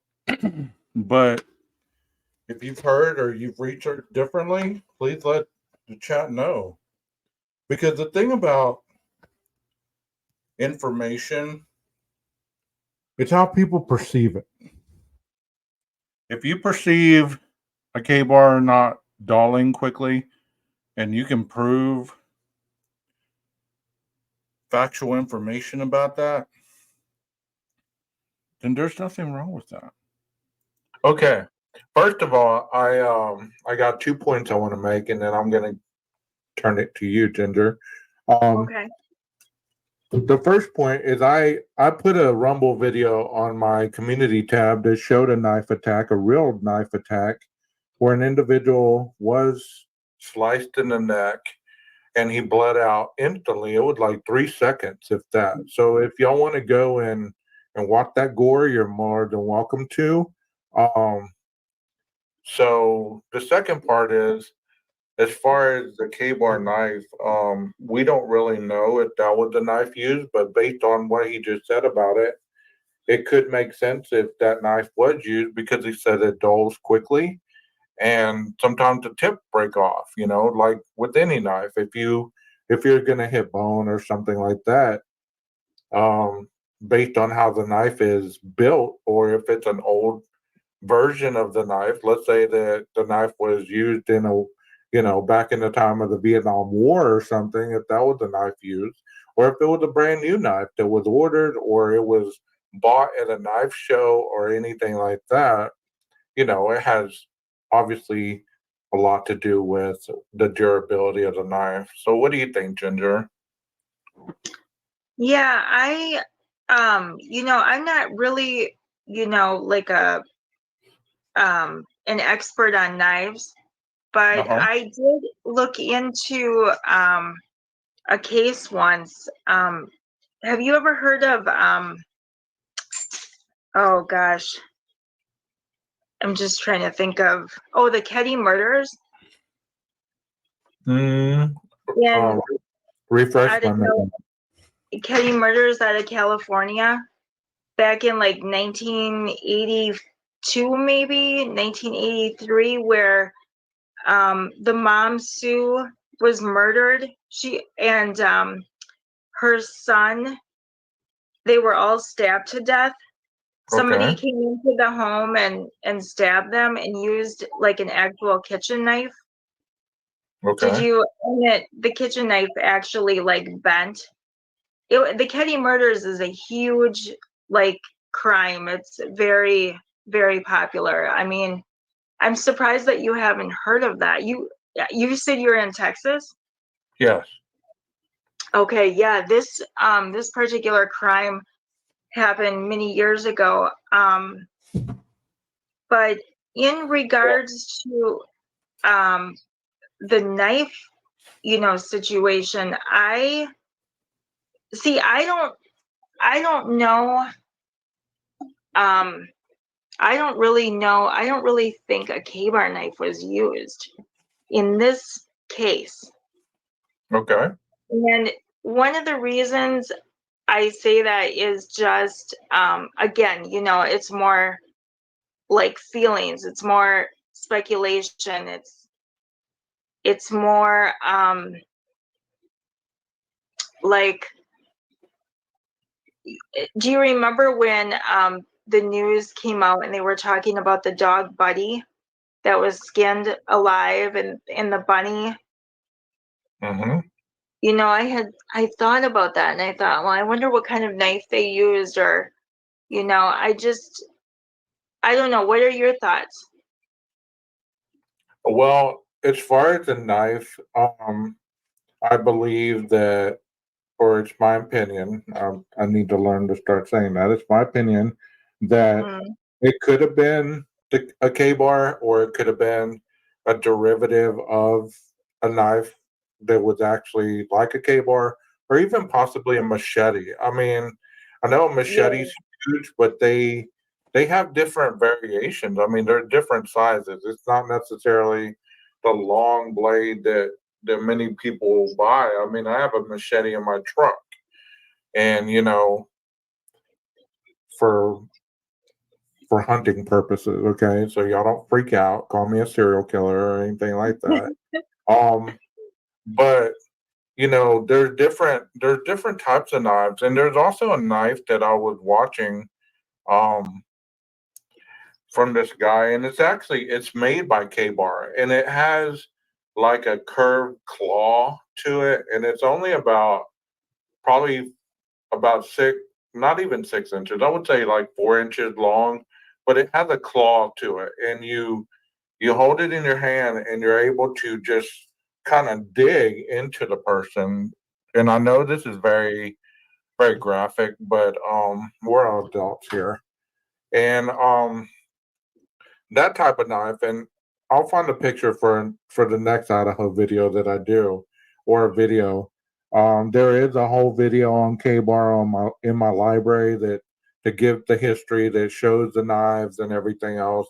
But if you've heard or you've researched differently, please let the chat know. Because the thing about information, it's how people perceive it. If you perceive a K-bar not dulling quickly, and you can prove factual information about that, then there's nothing wrong with that. Okay. First of all, I got 2 points I want to make, and then I'm going to turn it to you, Ginger. Okay. The first point is I put a Rumble video on my community tab that showed a knife attack, a real knife attack, where an individual was sliced in the neck and he bled out instantly. It was like 3 seconds, if that. So if y'all want to go and watch that gore, you're more than welcome to. So the second part is, as far as the K-bar knife, we don't really know if that was the knife used, but based on what he just said about it, it could make sense if that knife was used, because he said it dulls quickly, and sometimes the tip break off. Like with any knife, if you're gonna hit bone or something like that, based on how the knife is built, or if it's an old version of the knife, let's say that the knife was used in back in the time of the Vietnam War or something, if that was the knife used, or if it was a brand new knife that was ordered, or it was bought at a knife show or anything like that, it has obviously a lot to do with the durability of the knife. So what do you think, Ginger? Yeah, I'm not really, like an expert on knives, but Uh-huh. I did look into a case once. Have you ever heard of oh gosh, I'm just trying to think of the Ketty murders? Mm, And refresh out my of memory. Ketty murders out of California back in like 1982, maybe 1983, where the mom, Sue, was murdered. She and her son, they were all stabbed to death. Somebody Okay. came into the home and stabbed them and used like an actual kitchen knife. Okay. The kitchen knife actually like bent the Ketty murders is a huge like crime. It's very, very popular. I mean, I'm surprised that you haven't heard of that. You said you're in Texas? Yes. Okay, yeah, this particular crime happened many years ago. But in regards to the knife, situation, I don't know. I don't really know. I don't really think a K-bar knife was used in this case. Okay. And one of the reasons I say that is just, again, it's more like feelings. It's more speculation. It's more like, do you remember when the news came out and they were talking about the dog Buddy that was skinned alive and the bunny? Mm-hmm. I thought about that and I thought, well, I wonder what kind of knife they used, or, I don't know. What are your thoughts? Well, as far as the knife, I believe that, or it's my opinion, I need to learn to start saying that. It's my opinion that Mm, it could have been a K bar, or it could have been a derivative of a knife that was actually like a K bar, or even possibly a machete. I mean, I know a yeah, machete's huge, but they have different variations. I mean, they're different sizes. It's not necessarily the long blade that many people buy. I mean, I have a machete in my truck, and for hunting purposes. Okay, so y'all don't freak out. Call me a serial killer or anything like that. Um, but there's different types of knives, and there's also a knife that I was watching um from this guy, and it's made by K-Bar, and it has like a curved claw to it, and it's only probably about not even 6 inches. I would say like 4 inches long, but it has a claw to it, and you hold it in your hand, and you're able to just kind of dig into the person. And I know this is very, very graphic, but we're all adults here, and that type of knife, and I'll find a picture for the next Idaho video that I do, or a video. There is a whole video on K-Bar in my library that gives the history, that shows the knives and everything else.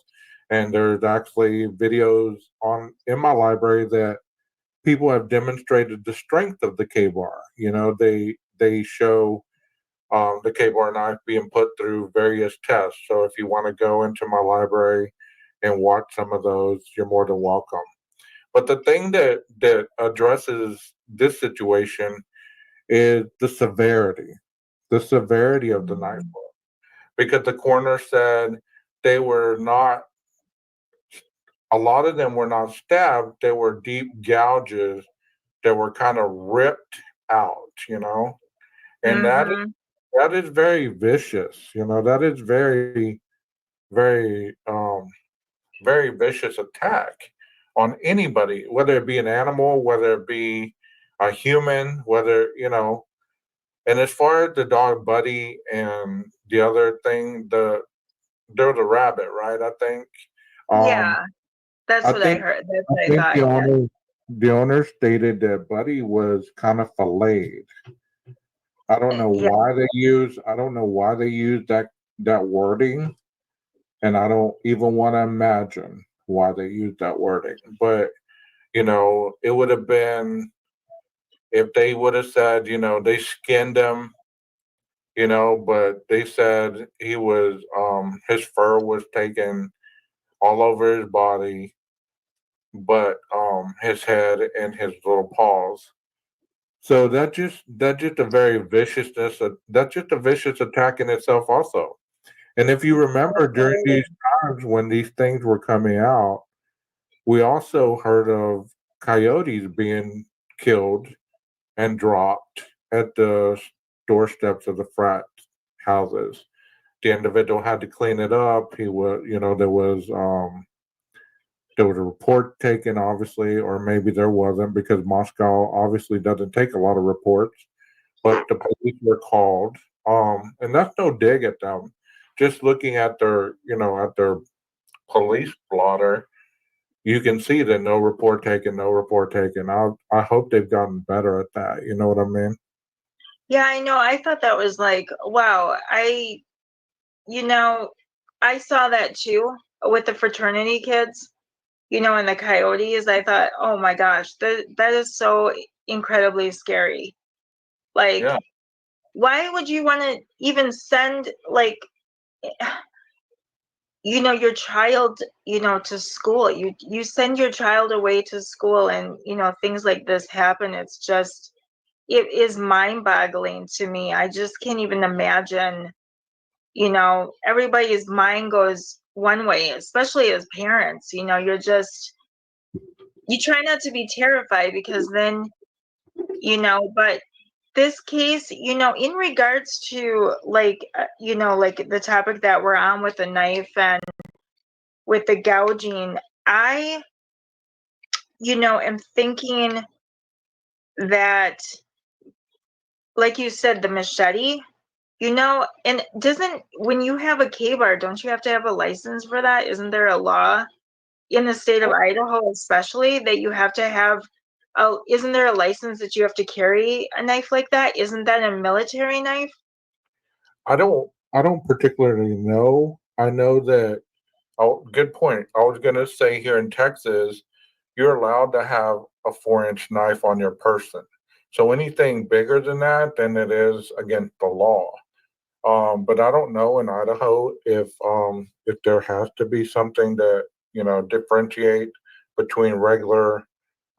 And there's actually videos in my library that people have demonstrated the strength of the K-Bar. They show the K-Bar knife being put through various tests. So if you want to go into my library and watch some of those, you're more than welcome. But the thing that addresses this situation is the severity of the knife blow, because the coroner said they were not. A lot of them were not stabbed; they were deep gouges that were kind of ripped out, and mm-hmm. that is very vicious. That is very, very, very vicious attack on anybody, whether it be an animal, whether it be a human, whether. And as far as the dog Buddy and the other thing, they're the rabbit, right? I think. Um, Yeah, that's I what I think heard. That's I what I think thought. Yeah, the owner stated that Buddy was kind of filleted. yeah, I don't know why they use that wording, and I don't even want to imagine why they use that wording. But it would have been, if they would have said, they skinned him, but they said his fur was taken all over his body, but his head and his little paws. So that's just a very viciousness. That's just a vicious attack in itself, also. And if you remember, during these absolutely. times when these things were coming out, we also heard of coyotes being killed and dropped at the doorsteps of the frat houses. The individual had to clean it up. He was, there was a report taken, obviously, or maybe there wasn't, because Moscow obviously doesn't take a lot of reports. But the police were called, and that's no dig at them. Just looking at their, at their police blotter, you can see that no report taken, no report taken. I hope they've gotten better at that. You know what I mean? Yeah, I know. I thought that was like, wow. I saw that too with the fraternity kids, and the coyotes. I thought, oh my gosh, that is so incredibly scary. Like, Yeah. why would you want to even send, like, your child, to school? You send your child away to school, and things like this happen. It's just, it is mind-boggling to me. I just can't even imagine. Everybody's mind goes one way, especially as parents. You try not to be terrified, because then, but this case, in regards to, like, like the topic that we're on with the knife and with the gouging, I, am thinking that, like you said, the machete, and when you have a K-bar, don't you have to have a license for that? Isn't there a law in the state of Idaho, especially, that you have to have, isn't there a license that you have to carry a knife like that? Isn't that a military knife? I don't particularly know. I know that. Oh, good point. I was gonna say, here in Texas, you're allowed to have a 4-inch knife on your person. So anything bigger than that, then it is against the law. But I don't know in Idaho if there has to be something that differentiate between regular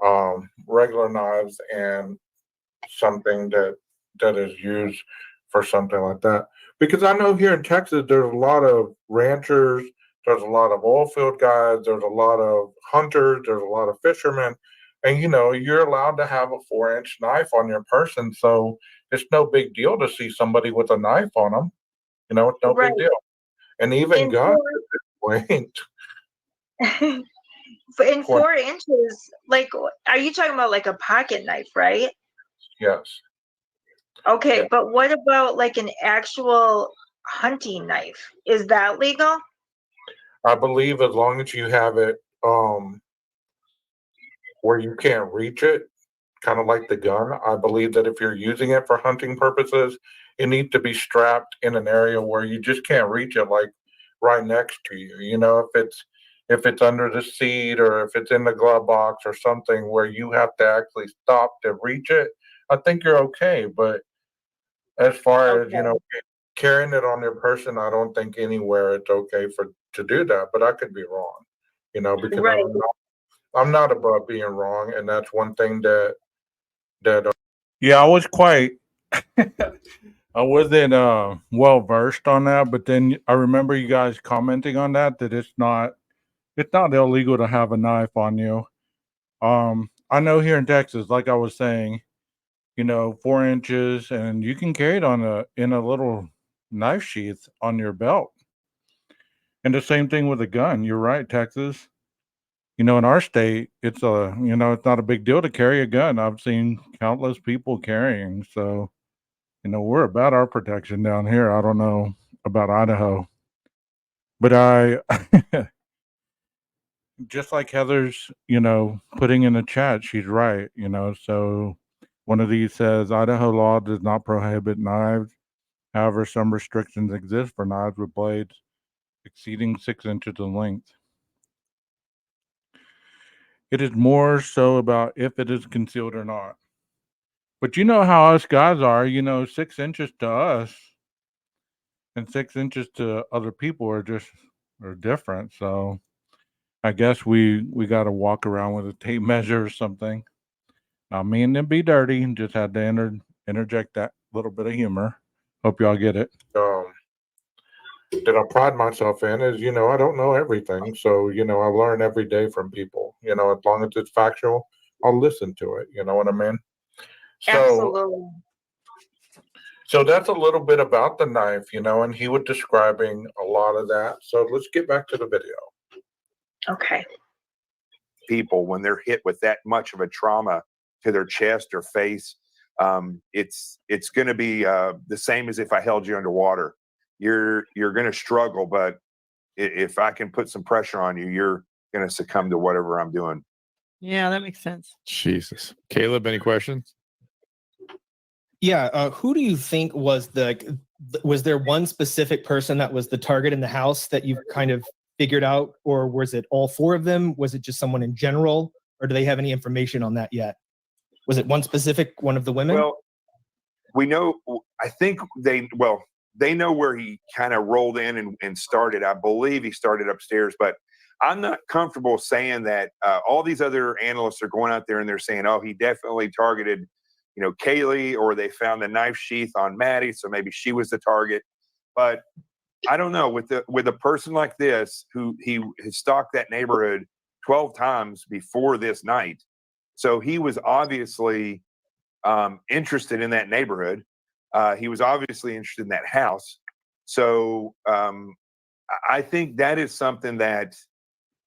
knives and something that is used for something like that. Because I know here in Texas, there's a lot of ranchers, there's a lot of oil field guys, there's a lot of hunters, there's a lot of fishermen, and you're allowed to have a 4-inch knife on your person, so it's no big deal to see somebody with a knife on them. It's no Right. big deal. And even In guns at this point. in 4 inches, like, are you talking about like a pocket knife, right? Yes. Okay, Yeah. but what about like an actual hunting knife? Is that legal? I believe as long as you have it where you can't reach it, kind of like the gun, I believe that if you're using it for hunting purposes, it needs to be strapped in an area where you just can't reach it, like right next to you. If it's under the seat, or if it's in the glove box or something where you have to actually stop to reach it, I think you're okay. But as far as Okay. carrying it on your person, I don't think anywhere it's okay to do that. But I could be wrong, because Right. I'm not above being wrong, and that's one thing that. Yeah, I was quite. I wasn't well versed on that, but then I remember you guys commenting on that it's not illegal to have a knife on you. I know here in Texas, like I was saying, 4 inches, and you can carry it in a little knife sheath on your belt. And the same thing with a gun. You're right, Texas. In our state, it's not a big deal to carry a gun. I've seen countless people carrying. So, we're about our protection down here. I don't know about Idaho, but just like Heather's, putting in the chat, she's right. So one of these says Idaho law does not prohibit knives. However, some restrictions exist for knives with blades exceeding 6 inches in length. It is more so about if it is concealed or not. But you know how us guys are, 6 inches to us and 6 inches to other people are different. So I guess we got to walk around with a tape measure or something. I mean to be dirty, and just had to interject that little bit of humor. Hope y'all get it. That I pride myself in is, I don't know everything. So, I learn every day from people. As long as it's factual, I'll listen to it. You know what I mean? So, Absolutely. So that's a little bit about the knife, and he was describing a lot of that. So let's get back to the video. Okay. People, when they're hit with that much of a trauma to their chest or face, it's going to be the same as if I held you underwater. You're going to struggle, but if I can put some pressure on you, you're going to succumb to whatever I'm doing. Yeah, that makes sense. Jesus. Caleb, any questions? Yeah. Who do you think was was there one specific person that was the target in the house that you've kind of figured out, or was it all four of them? Was it just someone in general, or do they have any information on that yet? Was it one specific one of the women? Well, we know, I think they know where he kind of rolled in and started. I believe he started upstairs, but I'm not comfortable saying that all these other analysts are going out there and they're saying, oh, he definitely targeted, Kaylee, or they found the knife sheath on Maddie, so maybe she was the target. But I don't know, with a person like this who he stalked that neighborhood 12 times before this night. So he was obviously interested in that neighborhood. He was obviously interested in that house. So I think that is something that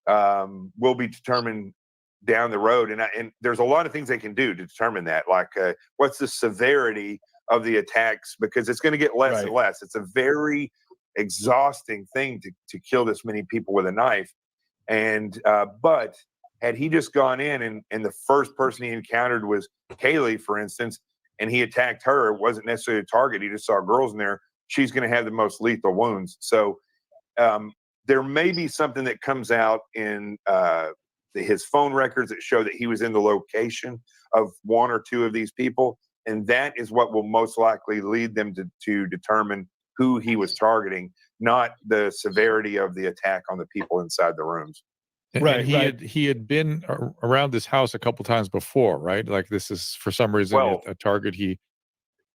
will be determined down the road. And there's a lot of things they can do to determine that, like what's the severity of the attacks, because it's going to get less and less. It's a very exhausting thing to kill this many people with a knife. And but had he just gone in and the first person he encountered was Kaylee, for instance, and he attacked her, it wasn't necessarily a target. He just saw girls in there. She's going to have the most lethal wounds. So there may be something that comes out in his phone records that show that he was in the location of one or two of these people. And that is what will most likely lead them to determine who he was targeting, not the severity of the attack on the people inside the rooms. Right. He had been around this house a couple times before, right? Like this is for some reason a target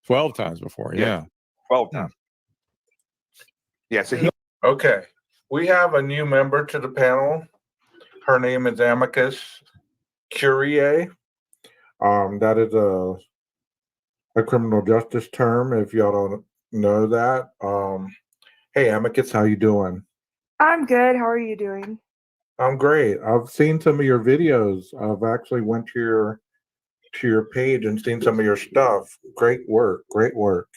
12 times before. Yeah. 12 times. Yeah. So Okay. We have a new member to the panel. Her name is Amicuscuriae. That is a criminal justice term, if y'all don't know that. Hey, Amicus, how you doing? I'm good. How are you doing? I'm great. I've seen some of your videos. I've actually went to your page and seen some of your stuff. Great work. Great work.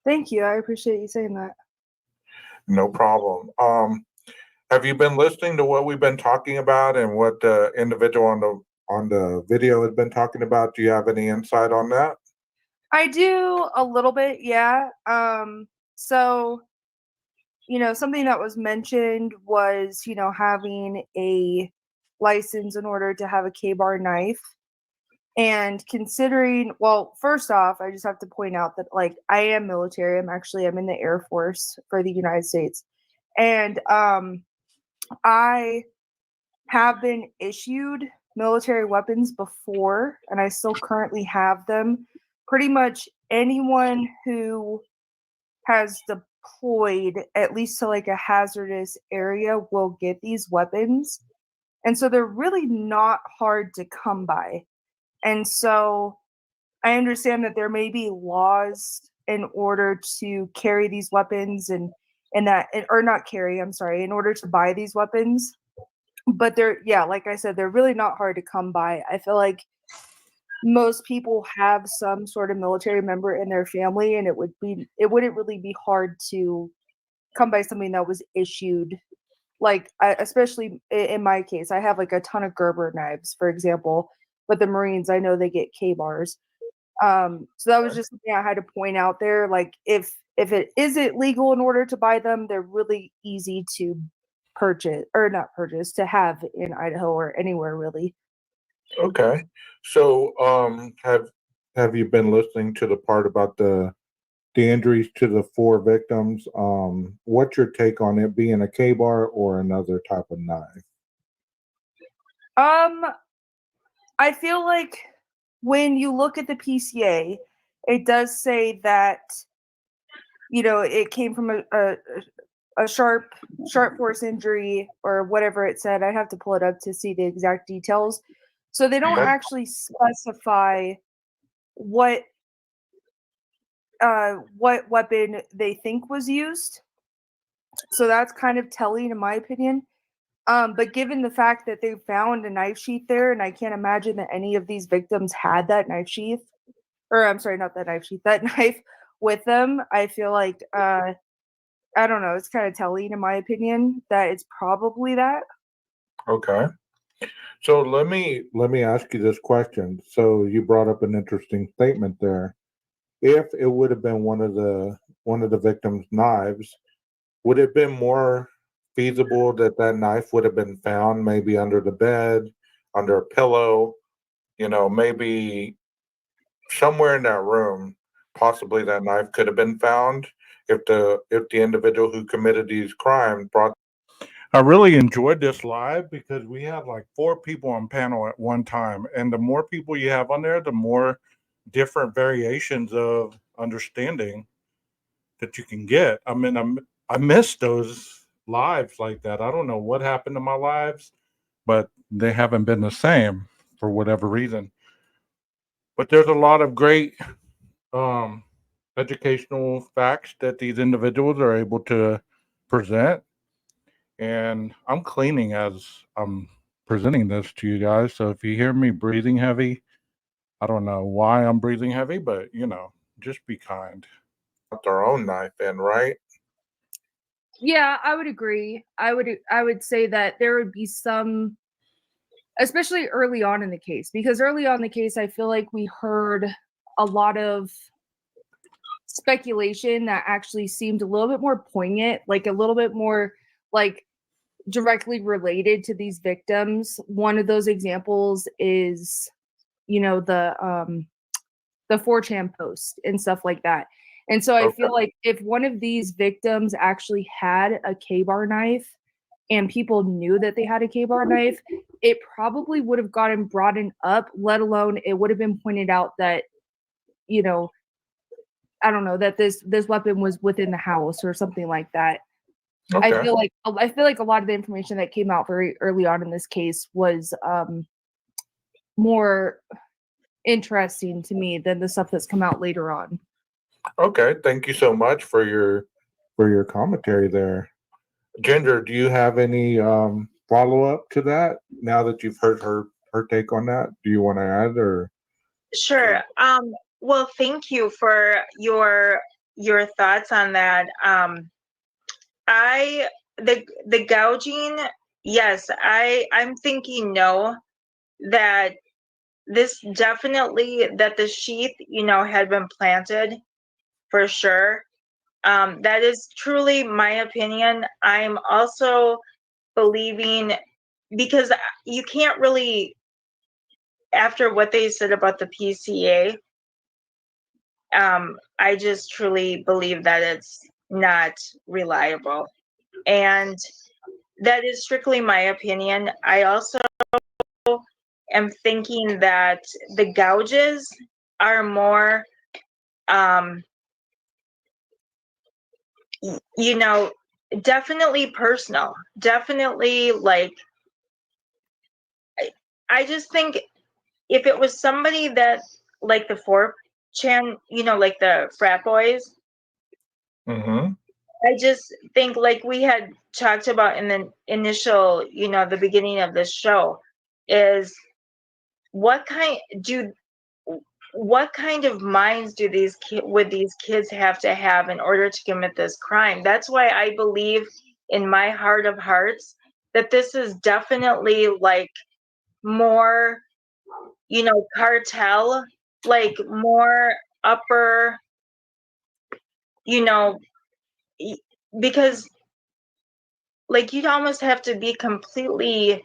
Thank you. I appreciate you saying that. No problem. Have you been listening to what we've been talking about and what the individual on the video has been talking about? Do you have any insight on that? I do a little bit, yeah. So, something that was mentioned was, having a license in order to have a K-bar knife. And considering, well, first off, I just have to point out that, I am military. I'm in the Air Force for the United States. And I have been issued military weapons before, and I still currently have them. Pretty much anyone who has deployed at least to a hazardous area will get these weapons. And so they're really not hard to come by. And so I understand that there may be laws in order to carry these weapons in order to buy these weapons. But like I said, they're really not hard to come by. I feel like most people have some sort of military member in their family, and it wouldn't really be hard to come by something that was issued. Especially in my case, I have a ton of Gerber knives, for example, but the Marines, I know they get K-bars. So that was just something I had to point out there. If it isn't legal in order to buy them, they're really easy to to have in Idaho or anywhere really. Okay. So have you been listening to the part about the injuries to the 4 victims? What's your take on it being a K-bar or another type of knife? I feel like when you look at the PCA, it does say that, it came from a sharp force injury or whatever it said. I'd have to pull it up to see the exact details. So they don't actually specify what what weapon they think was used. So that's kind of telling, in my opinion. But given the fact that they found a knife sheath there, and I can't imagine that any of these victims had that knife sheath, or I'm sorry, not that knife sheath, that knife with them, I feel like, I don't know, it's kind of telling, in my opinion, that it's probably that. Okay. So let me ask you this question. So you brought up an interesting statement there. If it would have been one of the victim's knives, would it have been more feasible that that knife would have been found maybe under the bed, under a pillow, maybe somewhere in that room? Possibly that knife could have been found if the individual who committed these crimes brought. I really enjoyed this live because we had like 4 people on panel at one time, and the more people you have on there, the more different variations of understanding that you can get. I mean, I miss those lives like that. I don't know what happened to my lives, but they haven't been the same for whatever reason. But there's a lot of great um, educational facts that these individuals are able to present. And I'm cleaning as I'm presenting this to you guys. So if you hear me breathing heavy, I don't know why I'm breathing heavy, but just be kind. Put their own knife in, right? Yeah, I would agree. I would say that there would be some, especially early on in the case, because early on in the case, I feel like we heard a lot of speculation that actually seemed a little bit more poignant, like a little bit more like directly related to these victims. One of those examples is, the 4chan post and stuff like that. And so I feel like if one of these victims actually had a K-bar knife and people knew that they had a K-bar knife, it probably would have gotten brought up, let alone it would have been pointed out that, I don't know, that this weapon was within the house or something like that. Okay. I feel like a lot of the information that came out very early on in this case was more interesting to me than the stuff that's come out later on. Okay. Thank you so much for your commentary there. Ginger, do you have any follow up to that now that you've heard her take on that? Do you want to add or? Sure. Well, thank you for your thoughts on that. The gouging, yes, I'm thinking no, that this definitely, that the sheath, had been planted for sure. That is truly my opinion. I'm also believing, because you can't really, after what they said about the PCA, I just truly believe that it's not reliable. And that is strictly my opinion. I also am thinking that the gouges are more, definitely personal. Definitely, like, I just think if it was somebody that, like the 4chan, like the frat boys, Mm-hmm. I just think, like we had talked about in the initial, the beginning of this show, is what kind of minds do would these kids have to have in order to commit this crime? That's why I believe in my heart of hearts that this is definitely like more, cartel, like more upper, because like you'd almost have to be completely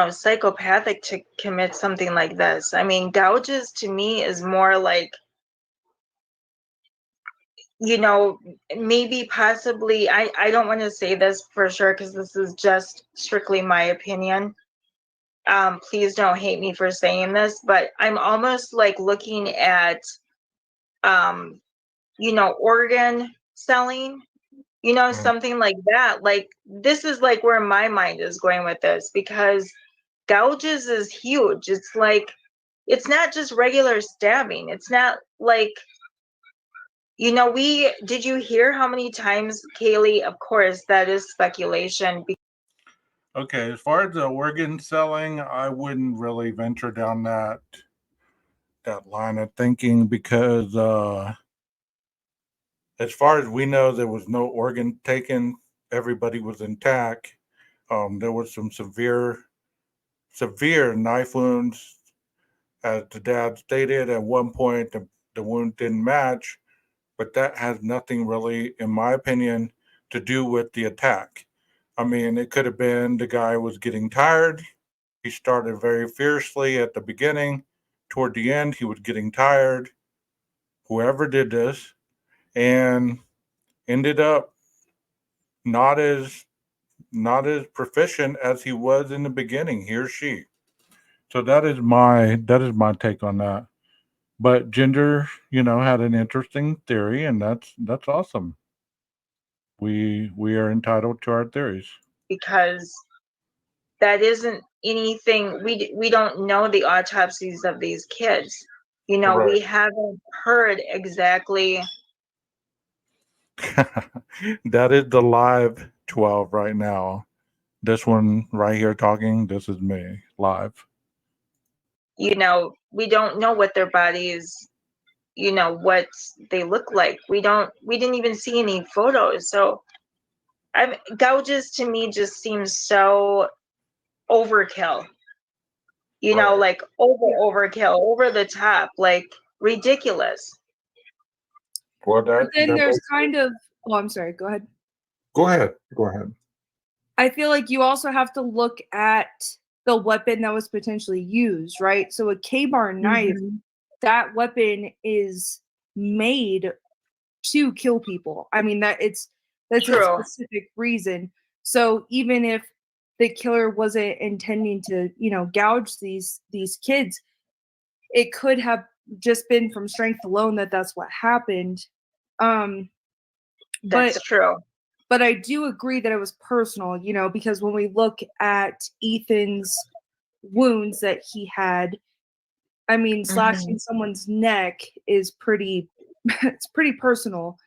psychopathic to commit something like this. I mean, gouges to me is more like, maybe possibly, I don't want to say this for sure because this is just strictly my opinion. Please don't hate me for saying this, but I'm almost like looking at organ selling, something like that. Like, this is like where my mind is going with this, because gouges is huge. It's like it's not just regular stabbing. It's not like, did you hear how many times, Kaylee? Of course, that is speculation. Okay, as far as the organ selling, I wouldn't really venture down that line of thinking because as far as we know, there was no organ taken. Everybody was intact. There was some severe knife wounds. As the dad stated, at one point the wound didn't match, but that has nothing really, in my opinion, to do with the attack. I mean, it could have been the guy was getting tired. He started very fiercely at the beginning. Toward the end, he was getting tired. Whoever did this, and ended up not as proficient as he was in the beginning, he or she. So that is my take on that. But Ginger, had an interesting theory, and that's awesome. We are entitled to our theories. Because that isn't anything, we don't know the autopsies of these kids. Right. We haven't heard exactly. That is the live 12 right now. This one right here talking, this is me live. We don't know what their bodies, what they look like. We didn't even see any photos. So gouges to me just seems so overkill. Right. Like overkill, over the top, like ridiculous. Well, But that, then that there's makes- kind of, oh, I'm sorry, go ahead. Go ahead. Go ahead. I feel like you also have to look at the weapon that was potentially used, right? So a K-bar knife, that weapon is made to kill people. I mean, that's True. a specific reason. So even if the killer wasn't intending to, gouge these kids, it could have just been from strength alone that's what happened. That's true. But I do agree that it was personal, because when we look at Ethan's wounds that he had, I mean, slashing someone's neck is it's pretty personal,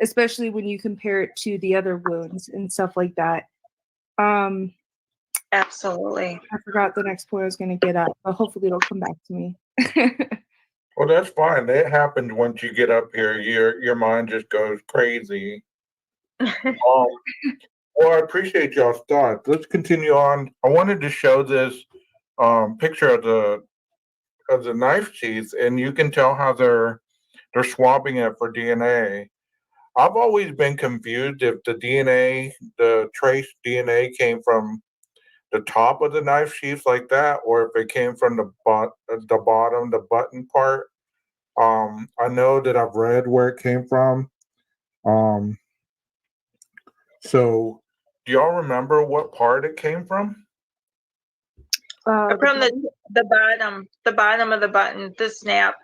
especially when you compare it to the other wounds and stuff like that. Absolutely. I forgot the next point I was going to get at, but hopefully it'll come back to me. Well, that's fine. It happens once you get up here. Your mind just goes crazy. Well, I appreciate y'all's thoughts. Let's continue on. I wanted to show this picture of the knife sheath, and you can tell how they're swabbing it for DNA. I've always been confused if the trace DNA came from the top of the knife sheath like that, or if it came from the bottom, the button part. I know that I've read where it came from. So do y'all remember what part it came from? From the bottom of the button, the snap.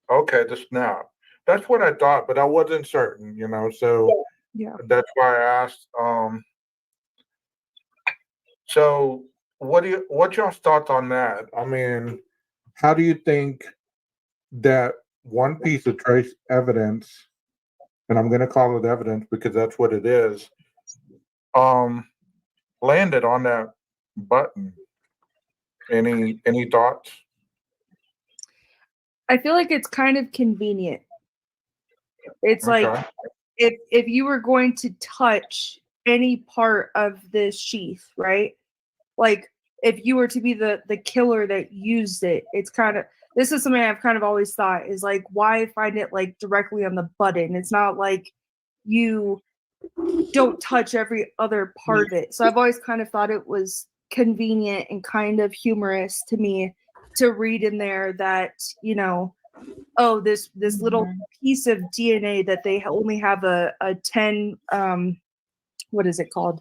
Okay, the snap. That's what I thought, but I wasn't certain, so Yeah. that's why I asked. So what's y'all's thoughts on that? I mean, How do you think that one piece of trace evidence, and I'm going to call it evidence because that's what it is, landed on that button? Any thoughts? I feel like it's kind of convenient. It's like Okay. if you were going to touch any part of this sheath, right? Like if you were to be the killer that used it, it's kind of, this is something I've kind of always thought is like, why find it like directly on the button? It's not like you don't touch every other part of it. So I've always kind of thought it was convenient and kind of humorous to me to read in there that, oh, this little piece of DNA that they only have a 10 what is it called?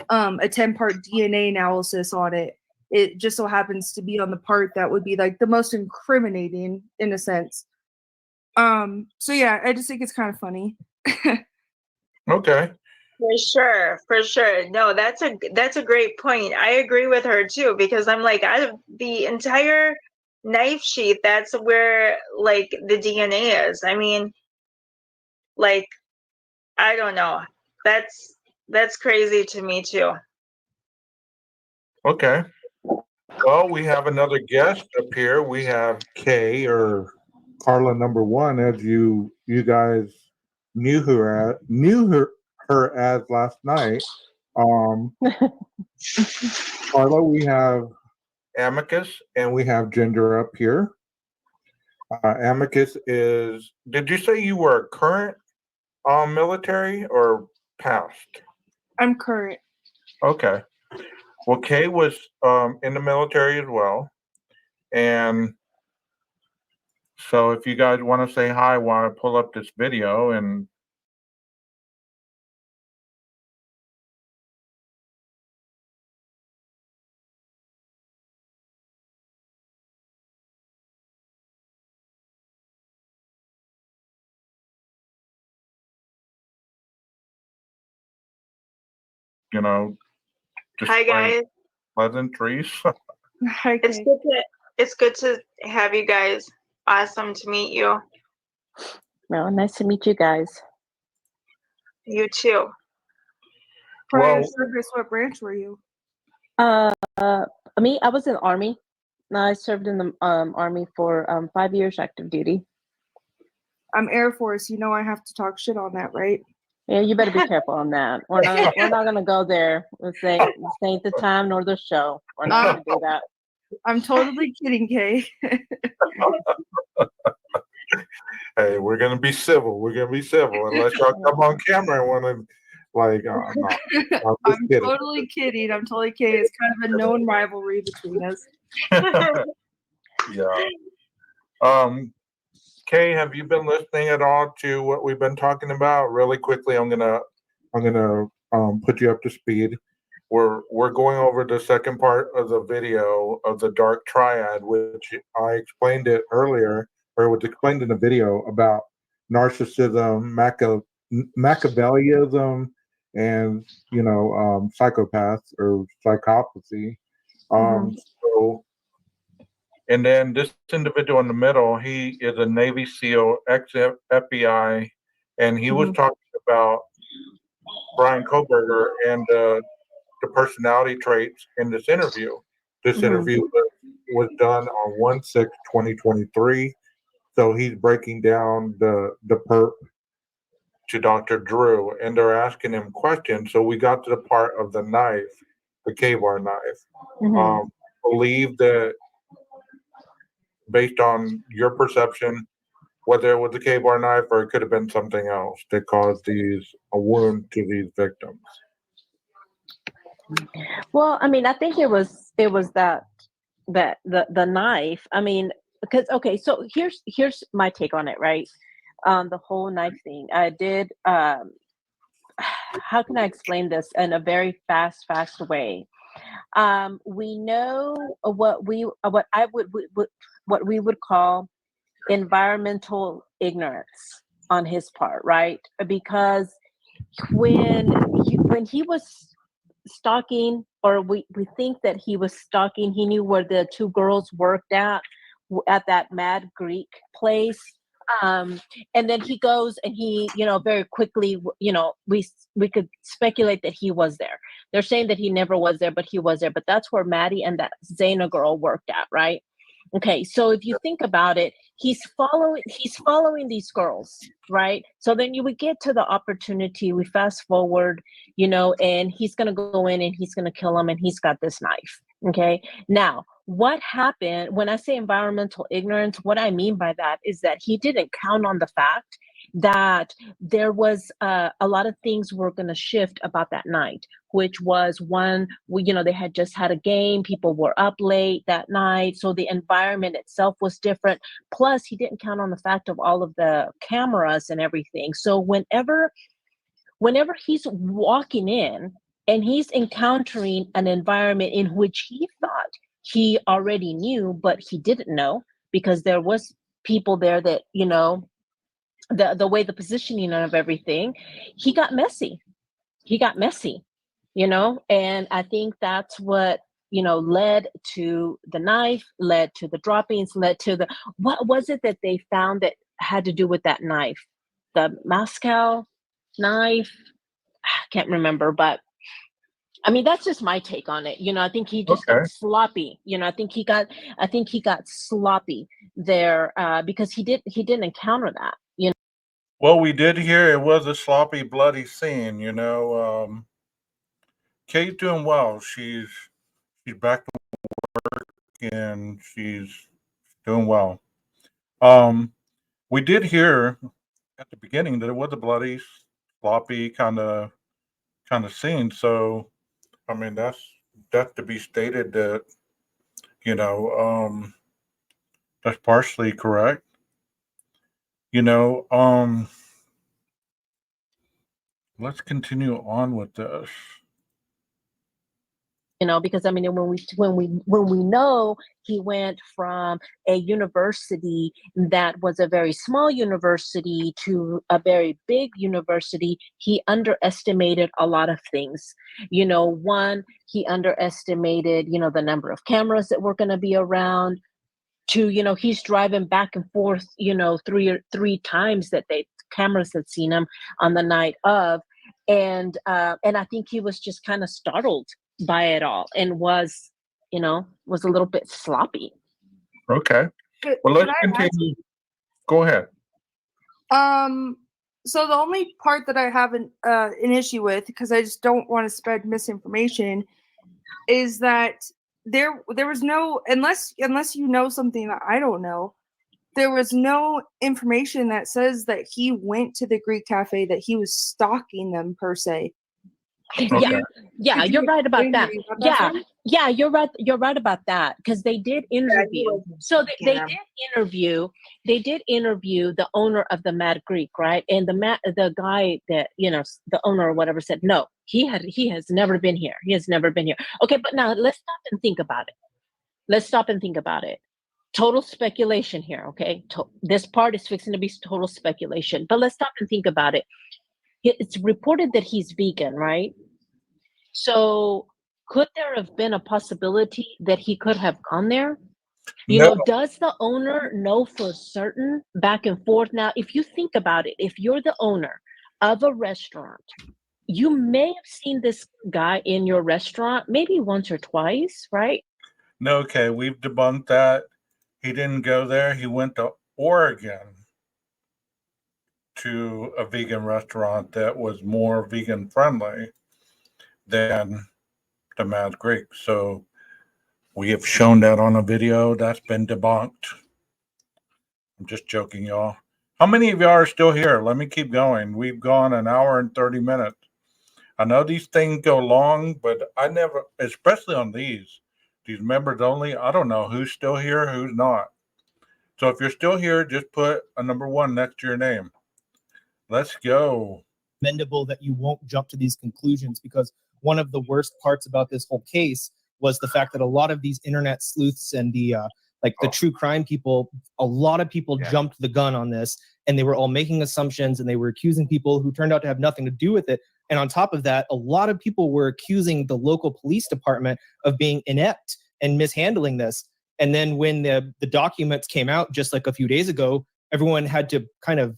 A 10-part DNA analysis on it. It just so happens to be on the part that would be like the most incriminating in a sense. So yeah, I just think it's kind of funny. Okay. For sure. No, that's a great point. I agree with her too, because I'm like, the entire knife sheath, that's where like the DNA is. I mean, like, I don't know. That's crazy to me too. Okay. Well, we have another guest up here. We have Kay or Carla number one, as you guys knew her as last night. Carla, we have Amicus and we have Ginger up here. Amicus is. Did you say you were current military or past? I'm current. Okay. Well, Kay was in the military as well, and so if you guys want to say hi while I pull up this video and just Hi guys. pleasantries. Hi, It's Kay. good to have you guys. Awesome to meet you. Well, nice to meet you guys. You too. Prior Well- service, what branch were you? Me, I was in the Army. I served in the Army for 5 years active duty. I'm Air Force. You know I have to talk shit on that, right? Yeah, you better be careful on that. We're not gonna go there. This ain't the time nor the show. We're not gonna do that. I'm totally kidding, Kay. Hey, we're gonna be civil. We're gonna be civil unless y'all come on camera and want to, like, no. I'm just I'm kidding. totally kidding. I'm totally kidding. It's kind of a known rivalry between us. Yeah. Kay, have you been listening at all to what we've been talking about? Really quickly, I'm gonna put you up to speed. We're going over the second part of the video of the dark triad, which I explained it earlier, or it was explained in the video about narcissism, Machiavellism, and psychopaths or psychopathy. So, and then this individual in the middle, he is a Navy SEAL, ex-FBI, and he was talking about Brian Koberger and the personality traits in this interview. This interview was done on 1/6/2023. So he's breaking down the perp to Dr. Drew, and they're asking him questions. So we got to the part of the knife, the K-bar knife. Believe that, based on your perception, whether it was a K-bar knife or it could have been something else that caused a wound to these victims. Well, I mean, I think it was that the knife. I mean, because okay, so here's my take on it, right? The whole knife thing. I did. How can I explain this in a very fast way? We know what we would call environmental ignorance on his part, right? Because when he was stalking, or we think that he was stalking, he knew where the two girls worked at that Mad Greek place. And then he goes and he, very quickly, we could speculate that he was there. They're saying that he never was there, but he was there. But that's where Maddie and that Zaina girl worked at, right? Okay, so if you think about it, he's following these girls, right? So then you would get to the opportunity, we fast forward, and he's gonna go in and he's gonna kill him, and he's got this knife. Okay. Now, what happened when I say environmental ignorance, what I mean by that is that he didn't count on the fact that there was a lot of things were going to shift about that night, which was one, they had just had a game, people were up late that night, so the environment itself was different. Plus, he didn't count on the fact of all of the cameras and everything. So whenever he's walking in and he's encountering an environment in which he thought he already knew, but he didn't know, because there was people there that, the way the positioning of everything, he got messy, and I think that's what led to the knife, led to the droppings, led to the, what was it that they found that had to do with that knife? The Moscow knife? I can't remember, but I mean, that's just my take on it. I think he just Okay. got sloppy. I think he got sloppy there because he didn't encounter that. Well, we did hear it was a sloppy, bloody scene. Kate's doing well. She's back to work and she's doing well. We did hear at the beginning that it was a bloody, sloppy kind of scene. So, I mean, that's to be stated that you know that's partially correct. You know, let's continue on with this. Because I mean, when we know he went from a university that was a very small university to a very big university, he underestimated a lot of things. One, he underestimated, the number of cameras that were going to be around. Two, he's driving back and forth, three times that cameras had seen him on the night of, and I think he was just kind of startled by it all and was a little bit sloppy. Okay. Well, let's continue. Go ahead. So the only part that I have an issue with, because I just don't want to spread misinformation, is that there was no, unless you know something that I don't know, there was no information that says that he went to the Greek cafe, that he was stalking them per se. Yeah, you're right about that. Yeah, you're right about that, because they did interview. So they did interview the owner of the Mad Greek, right? And the guy that the owner or whatever said no, he has never been here. He has never been here. Okay, but now let's stop and think about it. Total speculation here, okay? This part is fixing to be total speculation, but let's stop and think about it. It's reported that he's vegan, right? So could there have been a possibility that he could have gone there? Does the owner know for certain back and forth? Now, if you think about it, if you're the owner of a restaurant, you may have seen this guy in your restaurant maybe once or twice, right? No, okay, we've debunked that. He didn't go there. He went to Oregon to a vegan restaurant that was more vegan friendly than the Mad Greek. So we have shown that on a video. That's been debunked. I'm just joking, y'all. How many of y'all are still here? Let me keep going. We've gone an hour and 30 minutes. I know these things go long, but I never, especially on these members only, I don't know who's still here, who's not. So if you're still here, just put a number 1 next to your name. Let's go. Commendable that you won't jump to these conclusions, because one of the worst parts about this whole case was the fact that a lot of these internet sleuths and the true crime people, a lot of people jumped the gun on this, and they were all making assumptions, and they were accusing people who turned out to have nothing to do with it. And on top of that, a lot of people were accusing the local police department of being inept and mishandling this. And then when the documents came out just like a few days ago, everyone had to kind of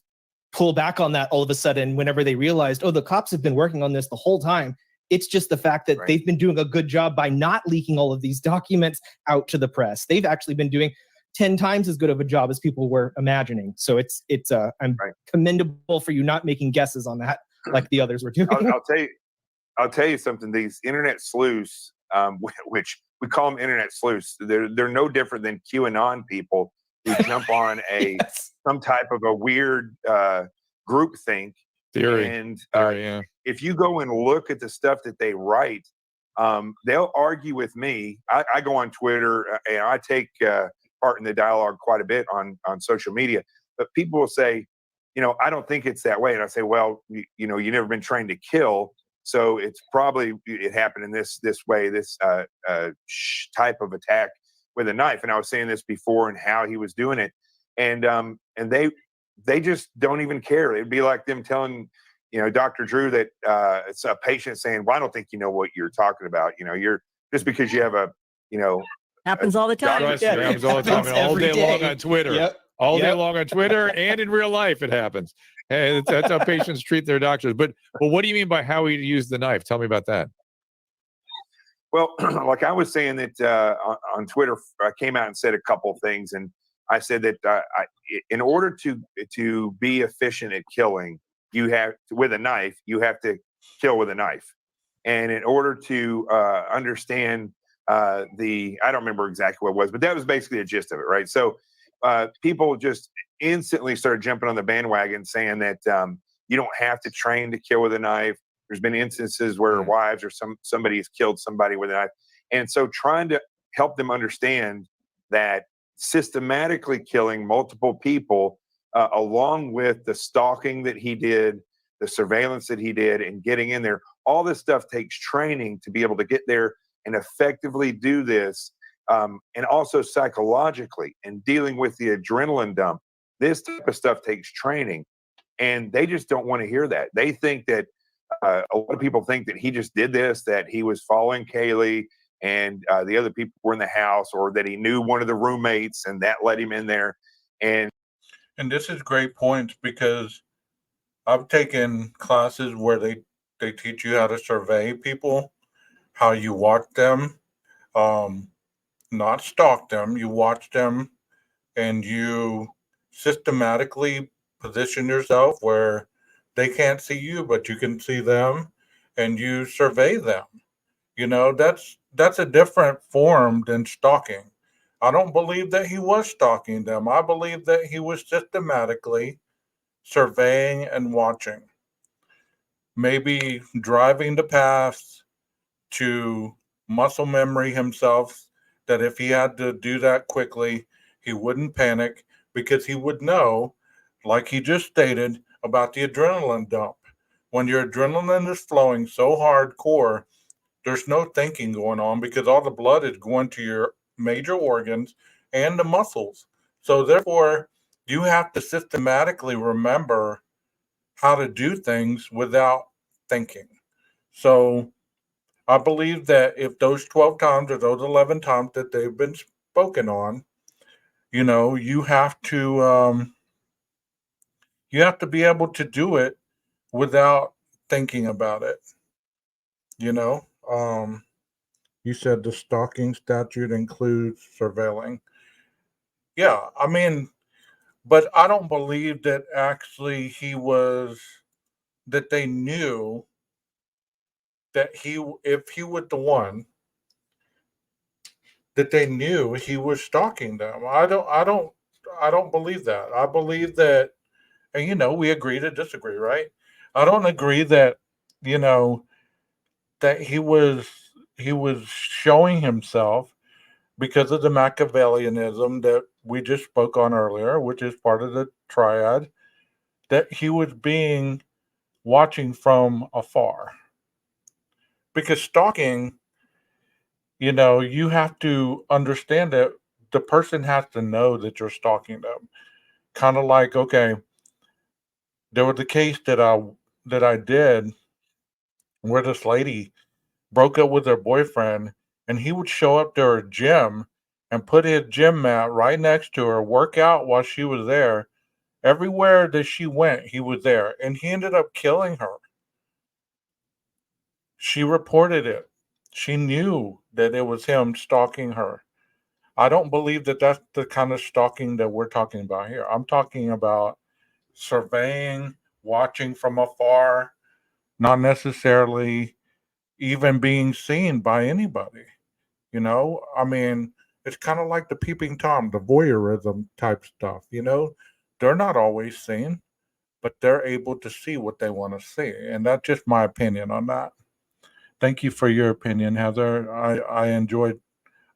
pull back on that all of a sudden whenever they realized, oh, the cops have been working on this the whole time. It's just the fact that they've been doing a good job by not leaking all of these documents out to the press. They've actually been doing 10 times as good of a job as people were imagining. So I'm commendable for you not making guesses on that like the others were doing. I'll tell you something. These internet sleuths, which we call them internet sleuths, they're no different than QAnon people who jump on some type of a weird group think theory. And if you go and look at the stuff that they write, they'll argue with me. I go on Twitter and I take part in the dialogue quite a bit on social media. But people will say, I don't think it's that way. And I say, well, you've never been trained to kill. So it happened in this way, this type of attack with a knife. And I was saying this before and how he was doing it. And they just don't even care. It'd be like them telling, Dr. Drew that it's a patient saying, well, I don't think you know what you're talking about. You're just because you have a Happens all the time. Trust me, it happens all the time, and all day long on Twitter. Yep. All day long on Twitter and in real life, it happens. Hey, that's how patients treat their doctors. But what do you mean by how he used the knife? Tell me about that. Well, like I was saying that on Twitter, I came out and said a couple things, and I said that in order to be efficient at killing, you have with a knife, you have to kill with a knife, and in order to understand I don't remember exactly what it was, but that was basically the gist of it, right? So people just instantly started jumping on the bandwagon, saying that you don't have to train to kill with a knife. There's been instances where wives or somebody has killed somebody with a knife. And so trying to help them understand that systematically killing multiple people, along with the stalking that he did, the surveillance that he did, and getting in there, all this stuff takes training to be able to get there and effectively do this. And also psychologically and dealing with the adrenaline dump. This type of stuff takes training. And they just don't want to hear that. They think that a lot of people think that he just did this, that he was following Kaylee and the other people were in the house, or that he knew one of the roommates and that let him in there. And this is great points, because I've taken classes where they teach you how to survey people, how you watch them, not stalk them. You watch them and you systematically position yourself where they can't see you, but you can see them, and you survey them. That's a different form than stalking. I don't believe that he was stalking them. I believe that he was systematically surveying and watching, maybe driving the paths to muscle memory himself, that if he had to do that quickly, he wouldn't panic, because he would know, like he just stated, about the adrenaline dump. When your adrenaline is flowing so hardcore, there's no thinking going on, because all the blood is going to your major organs and the muscles. So therefore, you have to systematically remember how to do things without thinking. So I believe that if those 12 times or those 11 times that they've been spoken on, you have to be able to do it without thinking about it. You said the stalking statute includes surveilling. Yeah, I mean, but I don't believe that actually that they knew that if he was the one, that they knew he was stalking them. I don't believe that. I believe that, and we agree to disagree, right? I don't agree that, you know, that he was showing himself because of the Machiavellianism that we just spoke on earlier, which is part of the triad, that he was being watching from afar. Because stalking, you have to understand that the person has to know that you're stalking them. Kind of like, okay, there was a case that I did where this lady broke up with her boyfriend, and he would show up to her gym and put his gym mat right next to her, work out while she was there. Everywhere that she went, he was there, and he ended up killing her. She reported it. She knew that it was him stalking her. I don't believe that that's the kind of stalking that we're talking about here. I'm talking about surveying, watching from afar, not necessarily even being seen by anybody. I mean, it's kind of like the peeping Tom, the voyeurism type stuff. They're not always seen, but they're able to see what they want to see. And that's just my opinion on that. Thank you for your opinion, Heather. I enjoy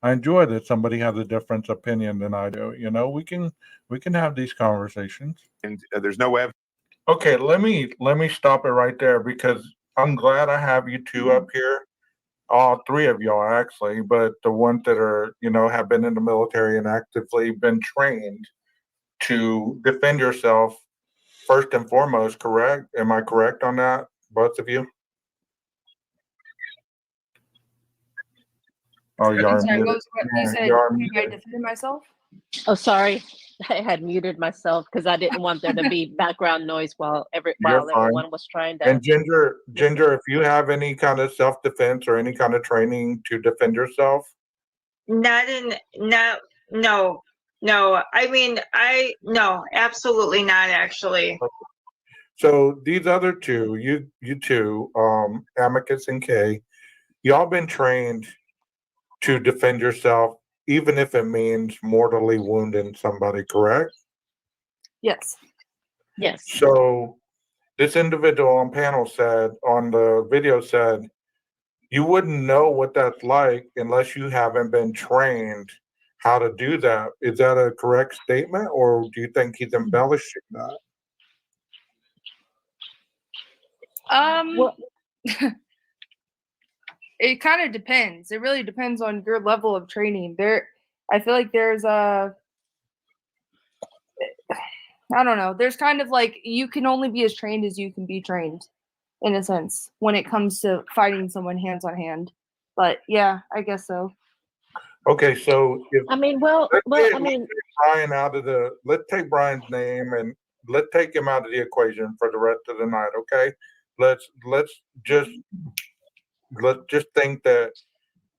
that somebody has a different opinion than I do. We can have these conversations. and there's no evidence. Okay, let me stop it right there, because I'm glad I have you two up here. All three of y'all actually, but the ones that are, have been in the military and actively been trained to defend yourself first and foremost, correct? Am I correct on that, both of you? Oh, you I'm are sorry, what muted. was what you said? You are Have I muted. defended myself? Oh, sorry. I had muted myself because I didn't want there to be background noise while You're fine. everyone was trying to. And Ginger, if you have any kind of self-defense or any kind of training to defend yourself, No. I mean, no, absolutely not. Actually, so these other two, you two, Amicus and Kay, y'all been trained to defend yourself, even if it means mortally wounding somebody, correct? Yes. Yes. So this individual on the video said, you wouldn't know what that's like unless you haven't been trained how to do that. Is that a correct statement, or do you think he's embellishing that? Well, It kind of depends. It really depends on your level of training. I feel like I don't know. There's kind of like you can only be as trained as you can be trained, in a sense, when it comes to fighting someone hands on hand. But yeah, I guess so. Okay, so if I mean, let's take Brian's name and let's take him out of the equation for the rest of the night. Okay, let's just think that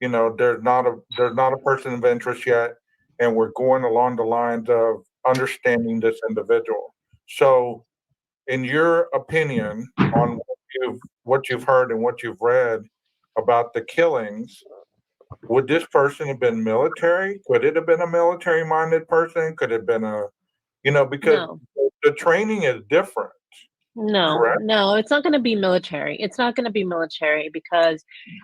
there's not a person of interest yet, and we're going along the lines of understanding this individual. So, in your opinion, on what you've heard and what you've read about the killings, would this person have been military? Could it have been a military-minded person? Could it have been because no. the training is different. No, Correct? no, it's not going to be military. It's not going to be military because,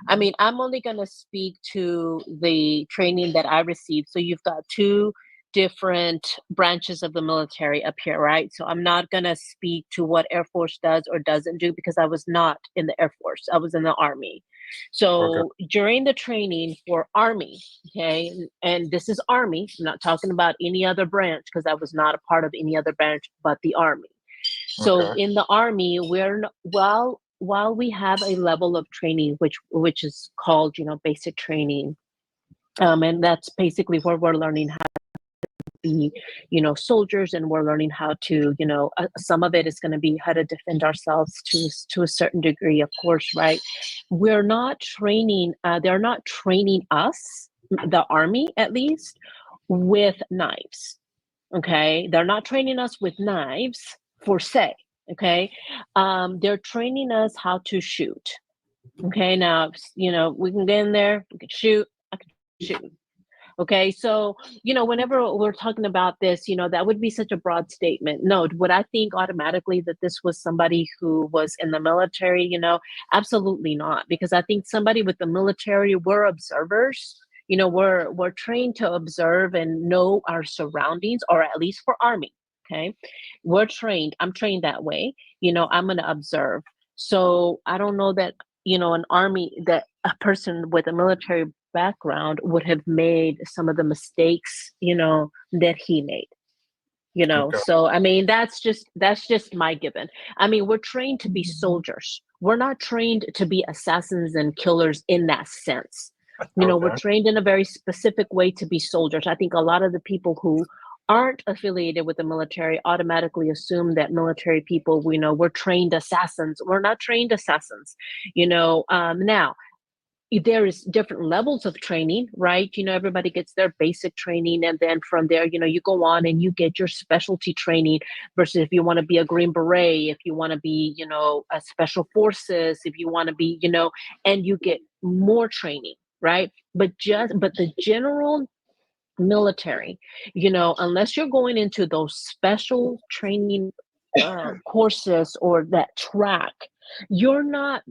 I mean, I'm only going to speak to the training that I received. So you've got two different branches of the military up here, right? So I'm not going to speak to what Air Force does or doesn't do because I was not in the Air Force. I was in the Army. So during the training for Army, okay, and this is Army, I'm not talking about any other branch because I was not a part of any other branch but the Army. So in the Army, while we have a level of training which is called basic training, and that's basically where we're learning how to be soldiers, and we're learning how to some of it is going to be how to defend ourselves to a certain degree, of course, right? We're not training. They're not training us, the Army at least, with knives. Okay, they're not training us with knives per se. Okay, they're training us how to shoot. Okay, now we can get in there, we can shoot, I can shoot. Okay, so whenever we're talking about this, that would be such a broad statement. No, would I think automatically that this was somebody who was in the military? Absolutely not, because I think somebody with the military, we're observers. We're trained to observe and know our surroundings, or at least for Army. Okay, I'm trained that way. I'm going to observe. So I don't know that an Army, that a person with a military background would have made some of the mistakes that he made. So I mean, that's just my given. I mean, we're trained to be soldiers. We're not trained to be assassins and killers in that sense. We're trained in a very specific way to be soldiers. I think a lot of the people who aren't affiliated with the military automatically assume that military people, we're trained assassins. We're not trained assassins. Now, there is different levels of training, right? Everybody gets their basic training, and then from there, you go on and you get your specialty training, versus if you want to be a Green Beret, if you want to be, a special forces, if you want to be, and you get more training, right? But the general military, unless you're going into those special training courses or that track, you're not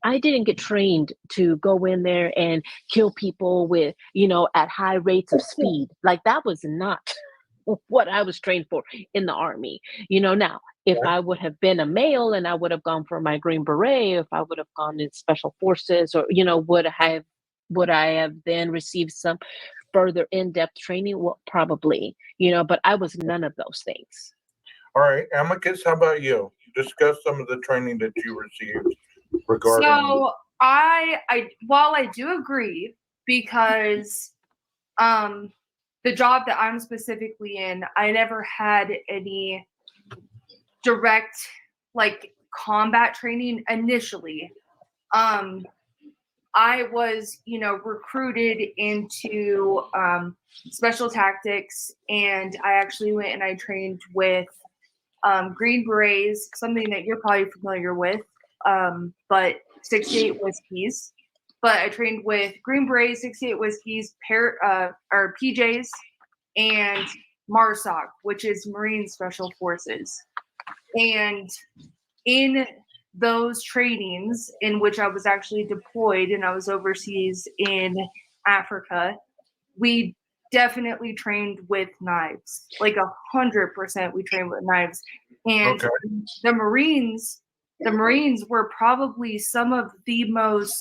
I didn't get trained to go in there and kill people with at high rates of speed. Like, that was not what I was trained for in the Army. Now, if I would have been a male and I would have gone for my Green Beret, if I would have gone in special forces, or would I have then received some further in-depth training? Well, probably, but I was none of those things. All right, Amicus, how about you? Discuss some of the training that you received regarding. So I while I do agree, because the job that I'm specifically in, I never had any direct like combat training initially. I was, recruited into special tactics, and I actually went and I trained with Green Berets, something that you're probably familiar with, but 68 Whiskeys. But I trained with Green Berets, 68 Whiskeys, or PJs, and MARSOC, which is Marine Special Forces. And in those trainings, in which I was actually deployed and I was overseas in Africa, we definitely trained with knives. Like 100% we trained with knives. And the Marines were probably some of the most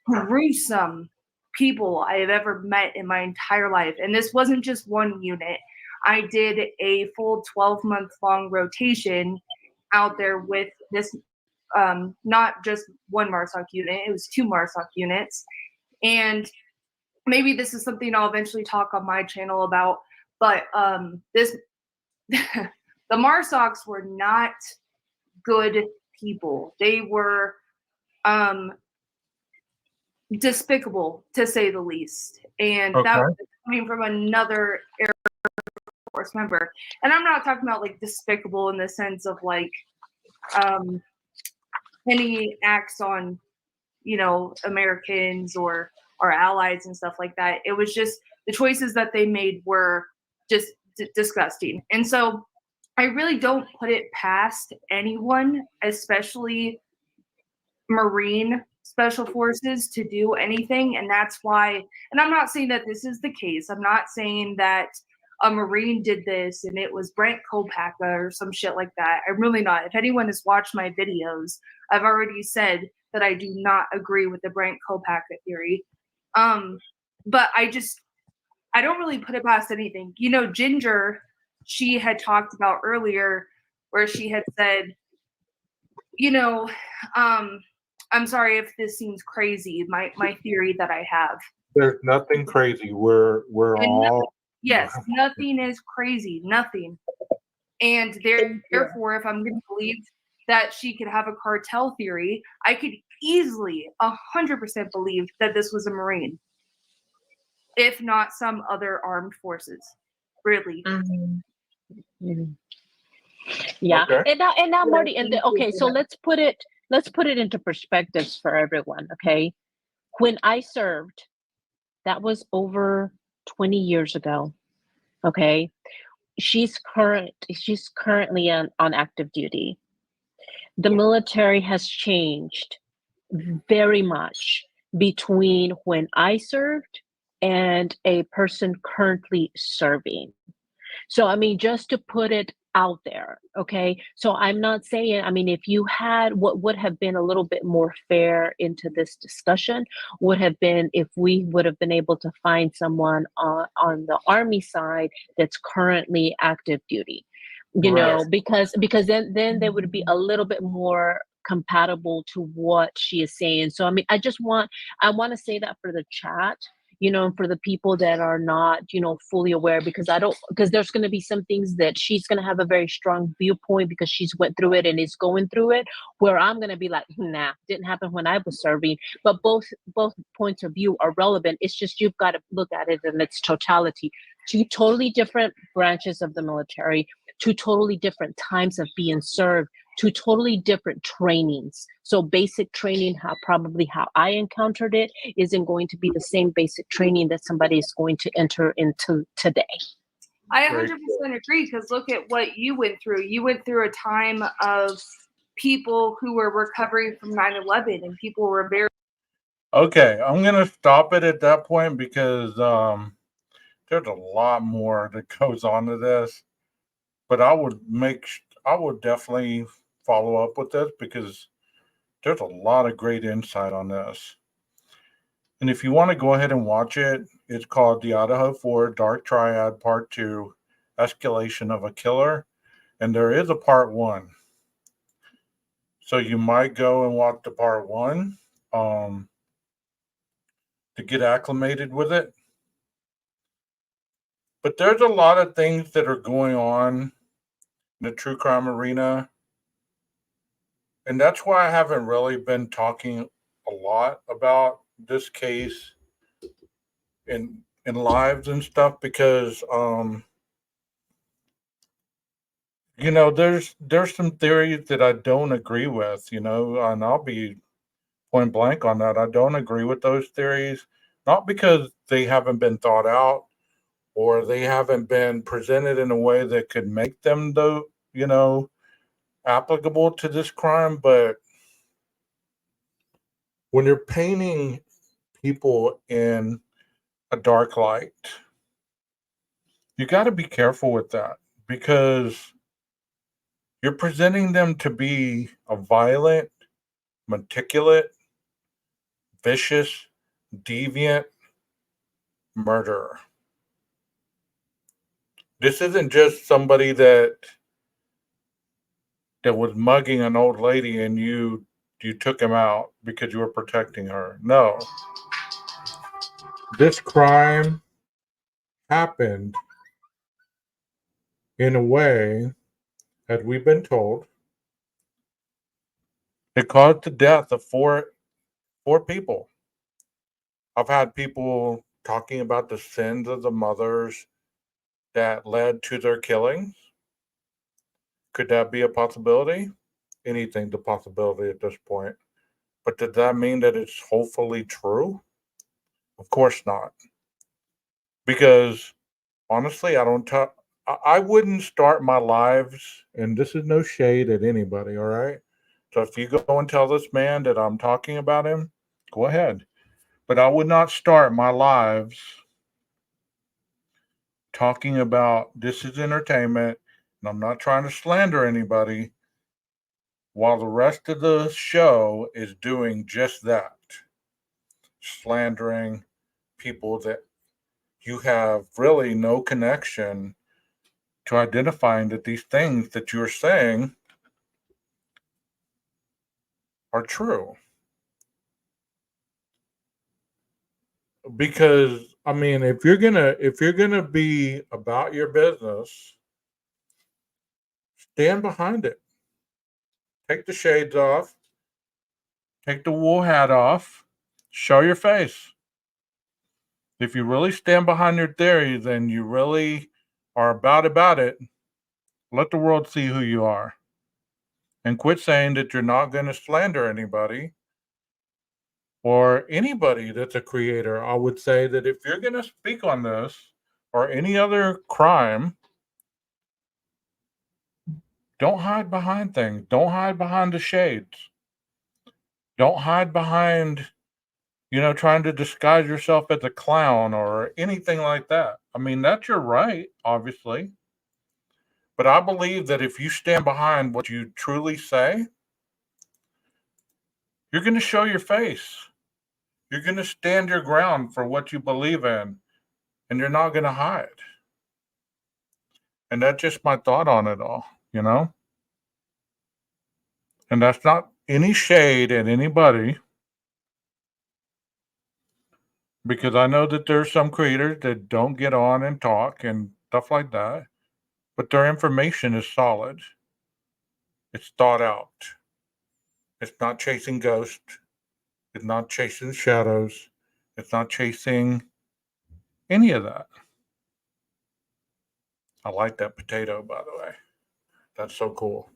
gruesome people I have ever met in my entire life. And this wasn't just one unit. I did a full 12-month long rotation out there with this, not just one MARSOC unit, it was 2 MARSOC units. And maybe this is something I'll eventually talk on my channel about, but the MARSOCs were not good people. They were despicable, to say the least. And that was coming from another Air Force member. And I'm not talking about like despicable in the sense of like any acts on, Americans or our allies and stuff like that. It was just the choices that they made were just disgusting. And so I really don't put it past anyone, especially Marine Special Forces, to do anything. And that's why, and I'm not saying that this is the case. I'm not saying that a Marine did this and it was Brent Kopaka or some shit like that. I'm really not. If anyone has watched my videos, I've already said that I do not agree with the Brent Kopaka theory. But I don't really put it past anything. Ginger, she had talked about earlier where she had said, I'm sorry if this seems crazy, my theory that I have. There's nothing crazy. We're all yes, nothing is crazy, nothing. And therefore, if I'm going to believe that she could have a cartel theory, I could easily 100% believe that this was a Marine, if not some other armed forces. Really. Yeah. Okay. And now Marty, okay, so let's put it into perspectives for everyone. Okay. When I served, that was over 20 years ago. Okay. She's currently on active duty. The military has changed very much between when I served and a person currently serving. So, I mean, just to put it out there, okay? So I'm not saying, I mean, if you had what would have been a little bit more fair into this discussion would have been if we would have been able to find someone on the Army side that's currently active duty, because then they would be a little bit more compatible to what she is saying. So, I mean, I want to say that for the chat, for the people that are not, fully aware, because there's going to be some things that she's going to have a very strong viewpoint because she's went through it and is going through it, where I'm going to be like, nah, didn't happen when I was serving. But both points of view are relevant. It's just, you've got to look at it in its totality. 2 totally different branches of the military, 2 totally different times of being served, 2 totally different trainings. So basic training, how I encountered it, isn't going to be the same basic training that somebody is going to enter into today. I 100% agree, because look at what you went through. You went through a time of people who were recovering from 9/11, and people were very... Okay, I'm going to stop it at that point because there's a lot more that goes on to this. But I would definitely follow up with this because there's a lot of great insight on this. And if you want to go ahead and watch it, it's called the Idaho 4 Dark Triad Part 2, Escalation of a Killer. And there is a Part 1. So you might go and watch the Part 1. to get acclimated with it. But there's a lot of things that are going on in the true crime arena. And that's why I haven't really been talking a lot about this case in lives and stuff, because there's some theories that I don't agree with, and I'll be point blank on that. I don't agree with those theories, not because they haven't been thought out or they haven't been presented in a way that could make them, though, applicable to this crime, but when you're painting people in a dark light, you got to be careful with that, because you're presenting them to be a violent, meticulous, vicious, deviant murderer. This isn't just somebody that was mugging an old lady and you took him out because you were protecting her. No. This crime happened in a way, as we've been told, it caused the death of four people. I've had people talking about the sins of the mothers that led to their killings. Could that be a possibility? Anything's a possibility at this point. But does that mean that it's hopefully true? Of course not. Because honestly, I wouldn't start my lives, and this is no shade at anybody, all right? So if you go and tell this man that I'm talking about him, go ahead. But I would not start my lives talking about this is entertainment, and I'm not trying to slander anybody, while the rest of the show is doing just that, slandering people that you have really no connection to, identifying that these things that you're saying are true. Because I mean, if you're gonna be about your business, stand behind it. Take the shades off, take the wool hat off, show your face. If you really stand behind your theory, then you really are about it. Let the world see who you are. And quit saying that you're not going to slander anybody or anybody that's a creator. I would say that if you're going to speak on this or any other crime, don't hide behind things. Don't hide behind the shades. Don't hide behind, trying to disguise yourself as a clown or anything like that. I mean, that's your right, obviously. But I believe that if you stand behind what you truly say, you're going to show your face. You're going to stand your ground for what you believe in, and you're not going to hide. And that's just my thought on it all, And that's not any shade at anybody, because I know that there's some creators that don't get on and talk and stuff like that, but their information is solid. It's thought out. It's not chasing ghosts. It's not chasing shadows. It's not chasing any of that. I like that potato, by the way. That's so cool.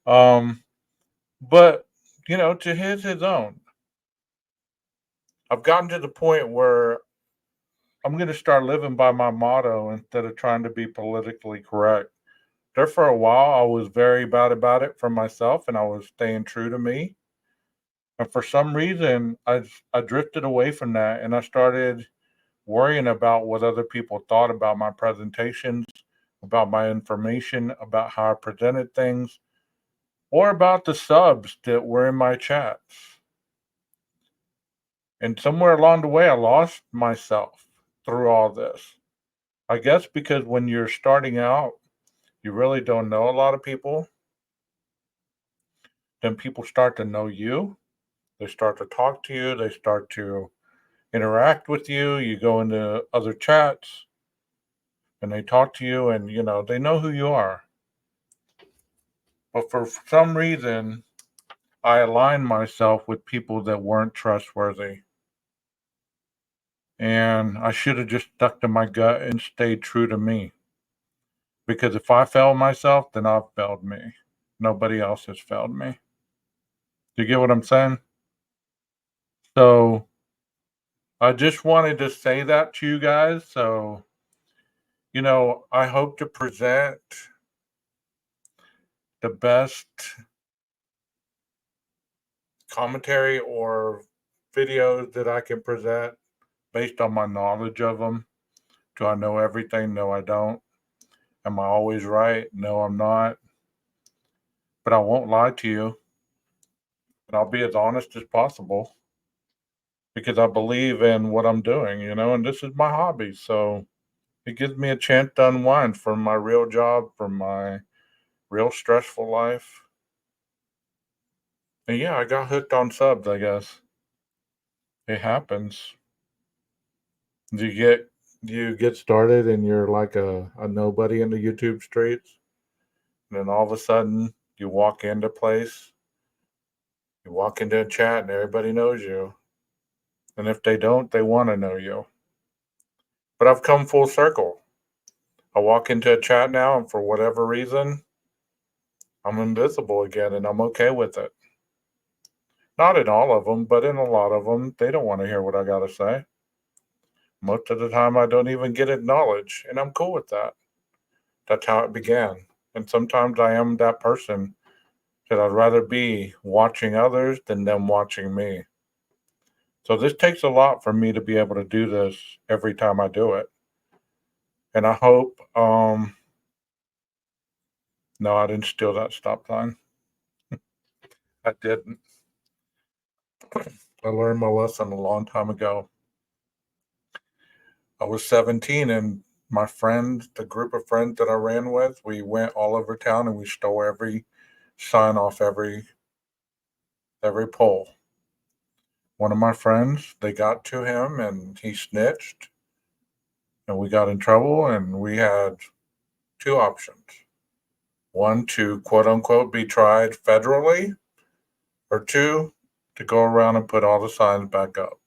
But to his own. I've gotten to the point where I'm going to start living by my motto instead of trying to be politically correct. There for a while, I was very bad about it for myself, and I was staying true to me. And for some reason, I drifted away from that, and I started worrying about what other people thought about my presentations, about my information, about how I presented things, or about the subs that were in my chats. And somewhere along the way, I lost myself through all this. I guess because when you're starting out, you really don't know a lot of people. Then people start to know you. They start to talk to you. They start to interact with you. You go into other chats and they talk to you, and they know who you are. But for some reason, I aligned myself with people that weren't trustworthy. And I should have just stuck to my gut and stayed true to me. Because if I failed myself, then I've failed me. Nobody else has failed me. Do you get what I'm saying? So I just wanted to say that to you guys. So, I hope to present the best commentary or videos that I can present based on my knowledge of them. Do I know everything? No, I don't. Am I always right? No, I'm not. But I won't lie to you. And I'll be as honest as possible because I believe in what I'm doing, and this is my hobby. So it gives me a chance to unwind from my real job, from my real stressful life. And yeah, I got hooked on subs, I guess. It happens. Do you get started and you're like a nobody in the YouTube streets, and then all of a sudden you walk into place, you walk into a chat and everybody knows you. And if they don't, they want to know you. But I've come full circle. I walk into a chat now and for whatever reason, I'm invisible again and I'm okay with it. Not in all of them, but in a lot of them, they don't want to hear what I got to say. Most of the time, I don't even get acknowledged, and I'm cool with that. That's how it began. And sometimes I am that person that I'd rather be watching others than them watching me. So this takes a lot for me to be able to do this every time I do it. And I hope, no, I didn't steal that stop sign. I didn't. I learned my lesson a long time ago. I was 17 and my friends, the group of friends that I ran with, we went all over town and we stole every sign off every pole. One of my friends, they got to him and he snitched and we got in trouble and we had two options. One, to quote unquote be tried federally, or two, to go around and put all the signs back up.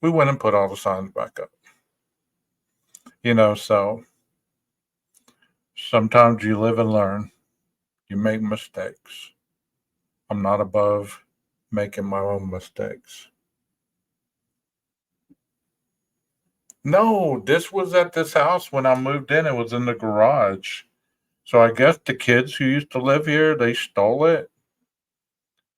We went and put all the signs back up. So sometimes you live and learn. You make mistakes. I'm not above making my own mistakes. No, this was at this house when I moved in. It was in the garage. So I guess the kids who used to live here, they stole it.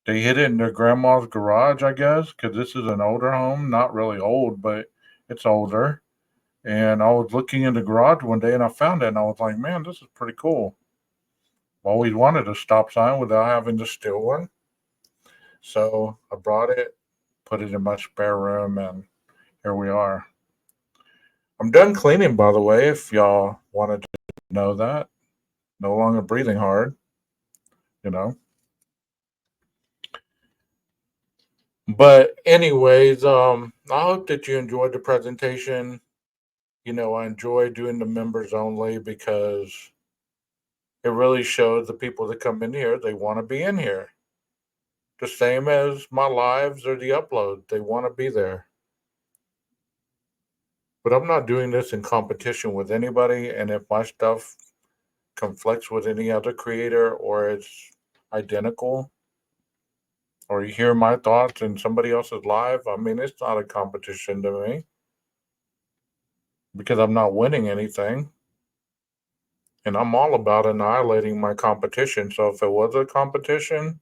They hid it in their grandma's garage, I guess, because this is an older home. Not really old, but it's older. And I was looking in the garage one day and I found it and I was like, man, this is pretty cool. I've always wanted a stop sign without having to steal one. So I brought it, put it in my spare room, and here we are. I'm done cleaning, by the way, if y'all wanted to know that. No longer breathing hard, you know. But anyways, I hope that you enjoyed the presentation. I enjoy doing the members only because it really shows the people that come in here, they want to be in here. The same as my lives or the upload, they want to be there. But I'm not doing this in competition with anybody, and if my stuff conflicts with any other creator or it's identical, or you hear my thoughts in somebody else's live, I mean, it's not a competition to me because I'm not winning anything. And I'm all about annihilating my competition. So if it was a competition,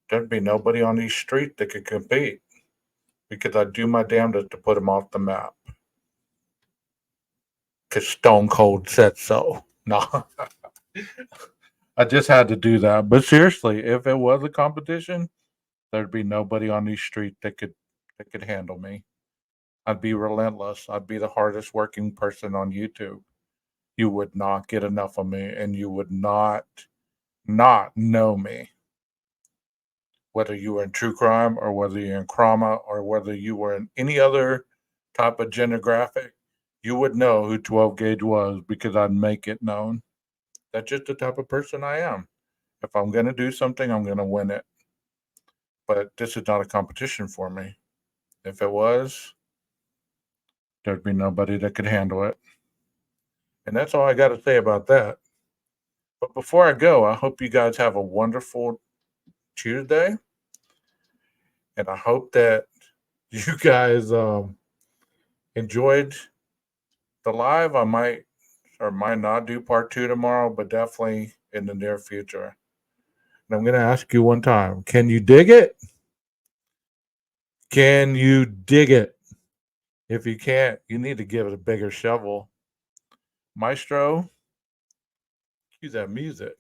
there'd be nobody on these streets that could compete because I'd do my damnedest to put them off the map. Because Stone Cold said so. No. I just had to do that. But seriously, if it was a competition, there'd be nobody on these streets that could handle me. I'd be relentless. I'd be the hardest working person on YouTube. You would not get enough of me and you would not know me. whether you were in true crime or whether you're in trauma or whether you were in any other type of gender graphic, you would know who 12 gauge was because I'd make it known. That's just the type of person I am. If I'm going to do something, I'm going to win it. But this is not a competition for me. If it was, there'd be nobody that could handle it. And that's all I got to say about that. But before I go, I hope you guys have a wonderful Tuesday. And I hope that you guys enjoyed the live. I might or might not do part 2 tomorrow, but definitely in the near future. And I'm going to ask you one time, can you dig it? Can you dig it? If you can't, you need to give it a bigger shovel. Maestro, cue that music.